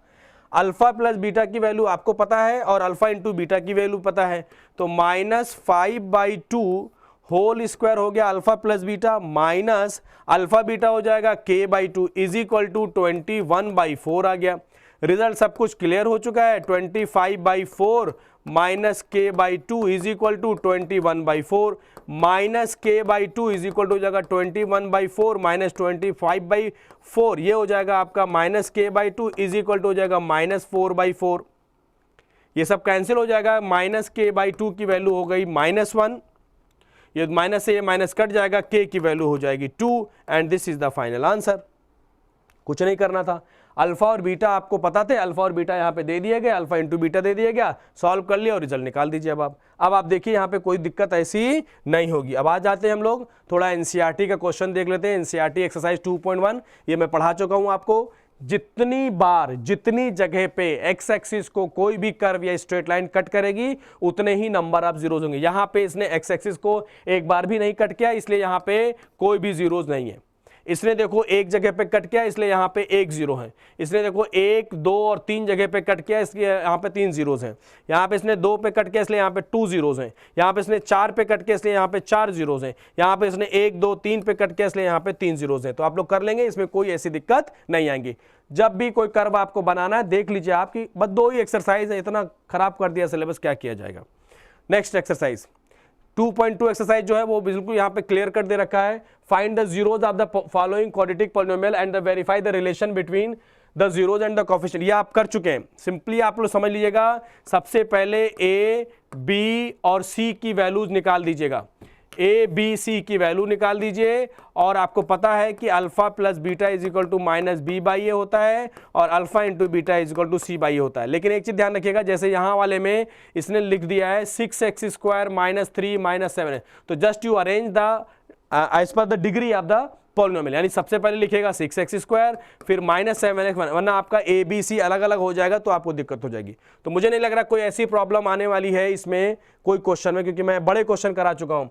अल्फा प्लस बीटा की वैल्यू आपको पता है और अल्फा इंटू बीटा की वैल्यू पता है, तो -5/2 होल स्क्वायर हो गया alpha plus beta minus alpha beta हो जाएगा k/2 इज इक्वल टू 21/4 आ गया। रिजल्ट सब कुछ क्लियर हो चुका है। 25/4 minus k/2 is equal to 21/4 minus k/2 is equal to हो जाएगा 21/4 माइनस 25/4, ये हो जाएगा आपका minus k/2 is equal to हो जाएगा -4/4। ये सब कैंसिल हो जाएगा, माइनस k/2 की वैल्यू हो गई -1, ये माइनस से ये माइनस कट जाएगा, k की वैल्यू हो जाएगी 2 and this is the final answer. कुछ नहीं करना था, अल्फा और बीटा आपको पता थे, अल्फा और बीटा यहाँ पे दे दिया गया, अल्फा इंटू बीटा दे दिया गया, सॉल्व कर लिया और रिजल्ट निकाल दीजिए। अब आप देखिए यहाँ पे कोई दिक्कत ऐसी नहीं होगी। अब आ जाते हैं हम लोग थोड़ा एनसीईआरटी का क्वेश्चन देख लेते हैं। एनसीईआरटी एक्सरसाइज 2.1 ये मैं पढ़ा चुका हूँ आपको। जितनी बार जितनी जगह पे एक्स एक्सिस को कोई भी कर्व या स्ट्रेट लाइन कट करेगी उतने ही नंबर ऑफ जीरोज होंगे। यहाँ पे इसने एक्स एक्सिस को एक बार भी नहीं कट किया, इसलिए यहाँ पे कोई भी जीरोज नहीं है। इसने देखो एक जगह पे कट किया, इसलिए यहाँ पे 1 जीरो है। इसने देखो 1, 2 और 3 जगह पे कट किया, इसलिए यहाँ पे 3 जीरोज हैं। यहाँ पे इसने 2 पे कट किया, इसलिए यहाँ पे 2 जीरोज हैं। यहाँ पे इसने 4 पे कट किया, इसलिए यहाँ पे 4 जीरोज हैं। यहाँ पे इसने 1, 2, 3 पे कट किया, इसलिए यहाँ पे 3 जीरोज हैं। तो आप लोग कर लेंगे, इसमें कोई ऐसी दिक्कत नहीं आएंगी। जब भी कोई कर्व आपको बनाना है देख लीजिए, आपकी बस 2 ही एक्सरसाइज है, इतना खराब कर दिया सिलेबस, क्या किया जाएगा। नेक्स्ट एक्सरसाइज 2.2 एक्सरसाइज जो है वो बिल्कुल यहाँ पे क्लियर कर दे रखा है। Find the zeros of the following quadratic polynomial and verify the relation between the zeros and the coefficient. ये आप कर चुके हैं, सिंपली आप लोग समझ लीजिएगा। सबसे पहले ए, बी और सी की वैल्यूज निकाल दीजिएगा, ए बी सी की वैल्यू निकाल दीजिए। और आपको पता है कि alpha plus beta is equal to minus b by a होता है और alpha into beta is equal to c by a होता है। लेकिन एक चीज ध्यान रखिएगा, जैसे यहाँ वाले में इसने लिख दिया है 6x² माइनस 3 माइनस 7 है, तो just you arrange the as per the degree of the polynomial, यानी सबसे पहले लिखेगा 6x² फिर -7x, वरना आपका ए बी सी अलग अलग हो जाएगा तो आपको दिक्कत हो जाएगी। तो मुझे नहीं लग रहा कोई ऐसी प्रॉब्लम आने वाली है इसमें कोई क्वेश्चन में, क्योंकि मैं बड़े क्वेश्चन करा चुका हूं।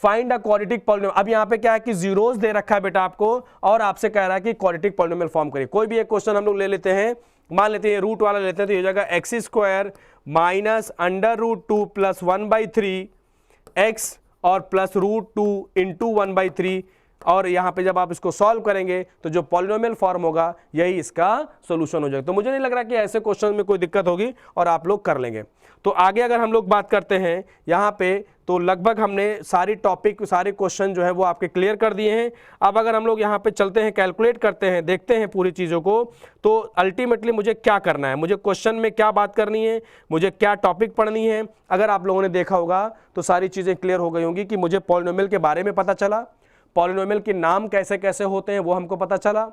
Find a quadratic polynomial. अब यहाँ पे क्या है कि जीरोस दे रखा है बेटा आपको और आपसे कह रहा है कि क्वाड्रेटिक पॉलिनोमियल फॉर्म करिए। कोई भी एक क्वेश्चन हम लोग ले लेते हैं, मान लेते हैं रूट वाला लेते हैं, तो ये हो जाएगा x² माइनस √2 प्लस 1/3 x और प्लस √2 इंटू 1/3। और यहाँ पे जब आप इसको सॉल्व करेंगे तो जो पॉलिनोमियल फॉर्म होगा यही इसका सॉल्यूशन हो जाएगा। तो मुझे नहीं लग रहा कि ऐसे क्वेश्चन में कोई दिक्कत होगी और आप लोग कर लेंगे। तो आगे अगर हम लोग बात करते हैं यहाँ पे, तो लगभग हमने सारी टॉपिक सारे क्वेश्चन जो है वो आपके क्लियर कर दिए हैं। अब अगर हम लोग यहाँ पे चलते हैं, कैलकुलेट करते हैं, देखते हैं पूरी चीज़ों को, तो अल्टीमेटली मुझे क्या करना है, मुझे क्वेश्चन में क्या बात करनी है, मुझे क्या टॉपिक पढ़नी है। अगर आप लोगों ने देखा होगा तो सारी चीज़ें क्लियर हो गई होंगी कि मुझे पॉलिनोमियल के बारे में पता चला, पॉलिनोमियल के नाम कैसे कैसे होते हैं वो हमको पता चला।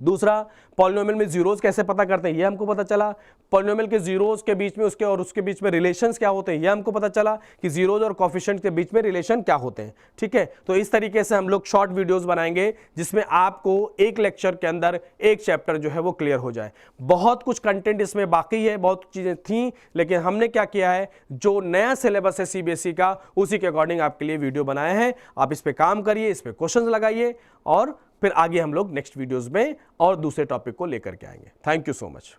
दूसरा, पॉलिनोमियल में जीरोस कैसे पता करते हैं ये हमको पता चला। पॉलिनोमियल के जीरोस के बीच में उसके और उसके बीच में रिलेशंस क्या होते हैं ये हमको पता चला कि जीरोस और कोफिशिएंट के बीच में रिलेशन क्या होते हैं। ठीक है, तो इस तरीके से हम लोग शॉर्ट वीडियोस बनाएंगे जिसमें आपको एक लेक्चर के अंदर एक चैप्टर जो है वो क्लियर हो जाए। बहुत कुछ कंटेंट इसमें बाकी है, बहुत चीजें थी, लेकिन हमने क्या किया है, जो नया सिलेबस है सीबीएसई का उसी के अकॉर्डिंग आपके लिए वीडियो बनाए हैं। आप इस पर काम करिए, इस पर क्वेश्चन लगाइए और फिर आगे हम लोग नेक्स्ट वीडियोस में और दूसरे टॉपिक को लेकर के आएंगे। Thank you so much.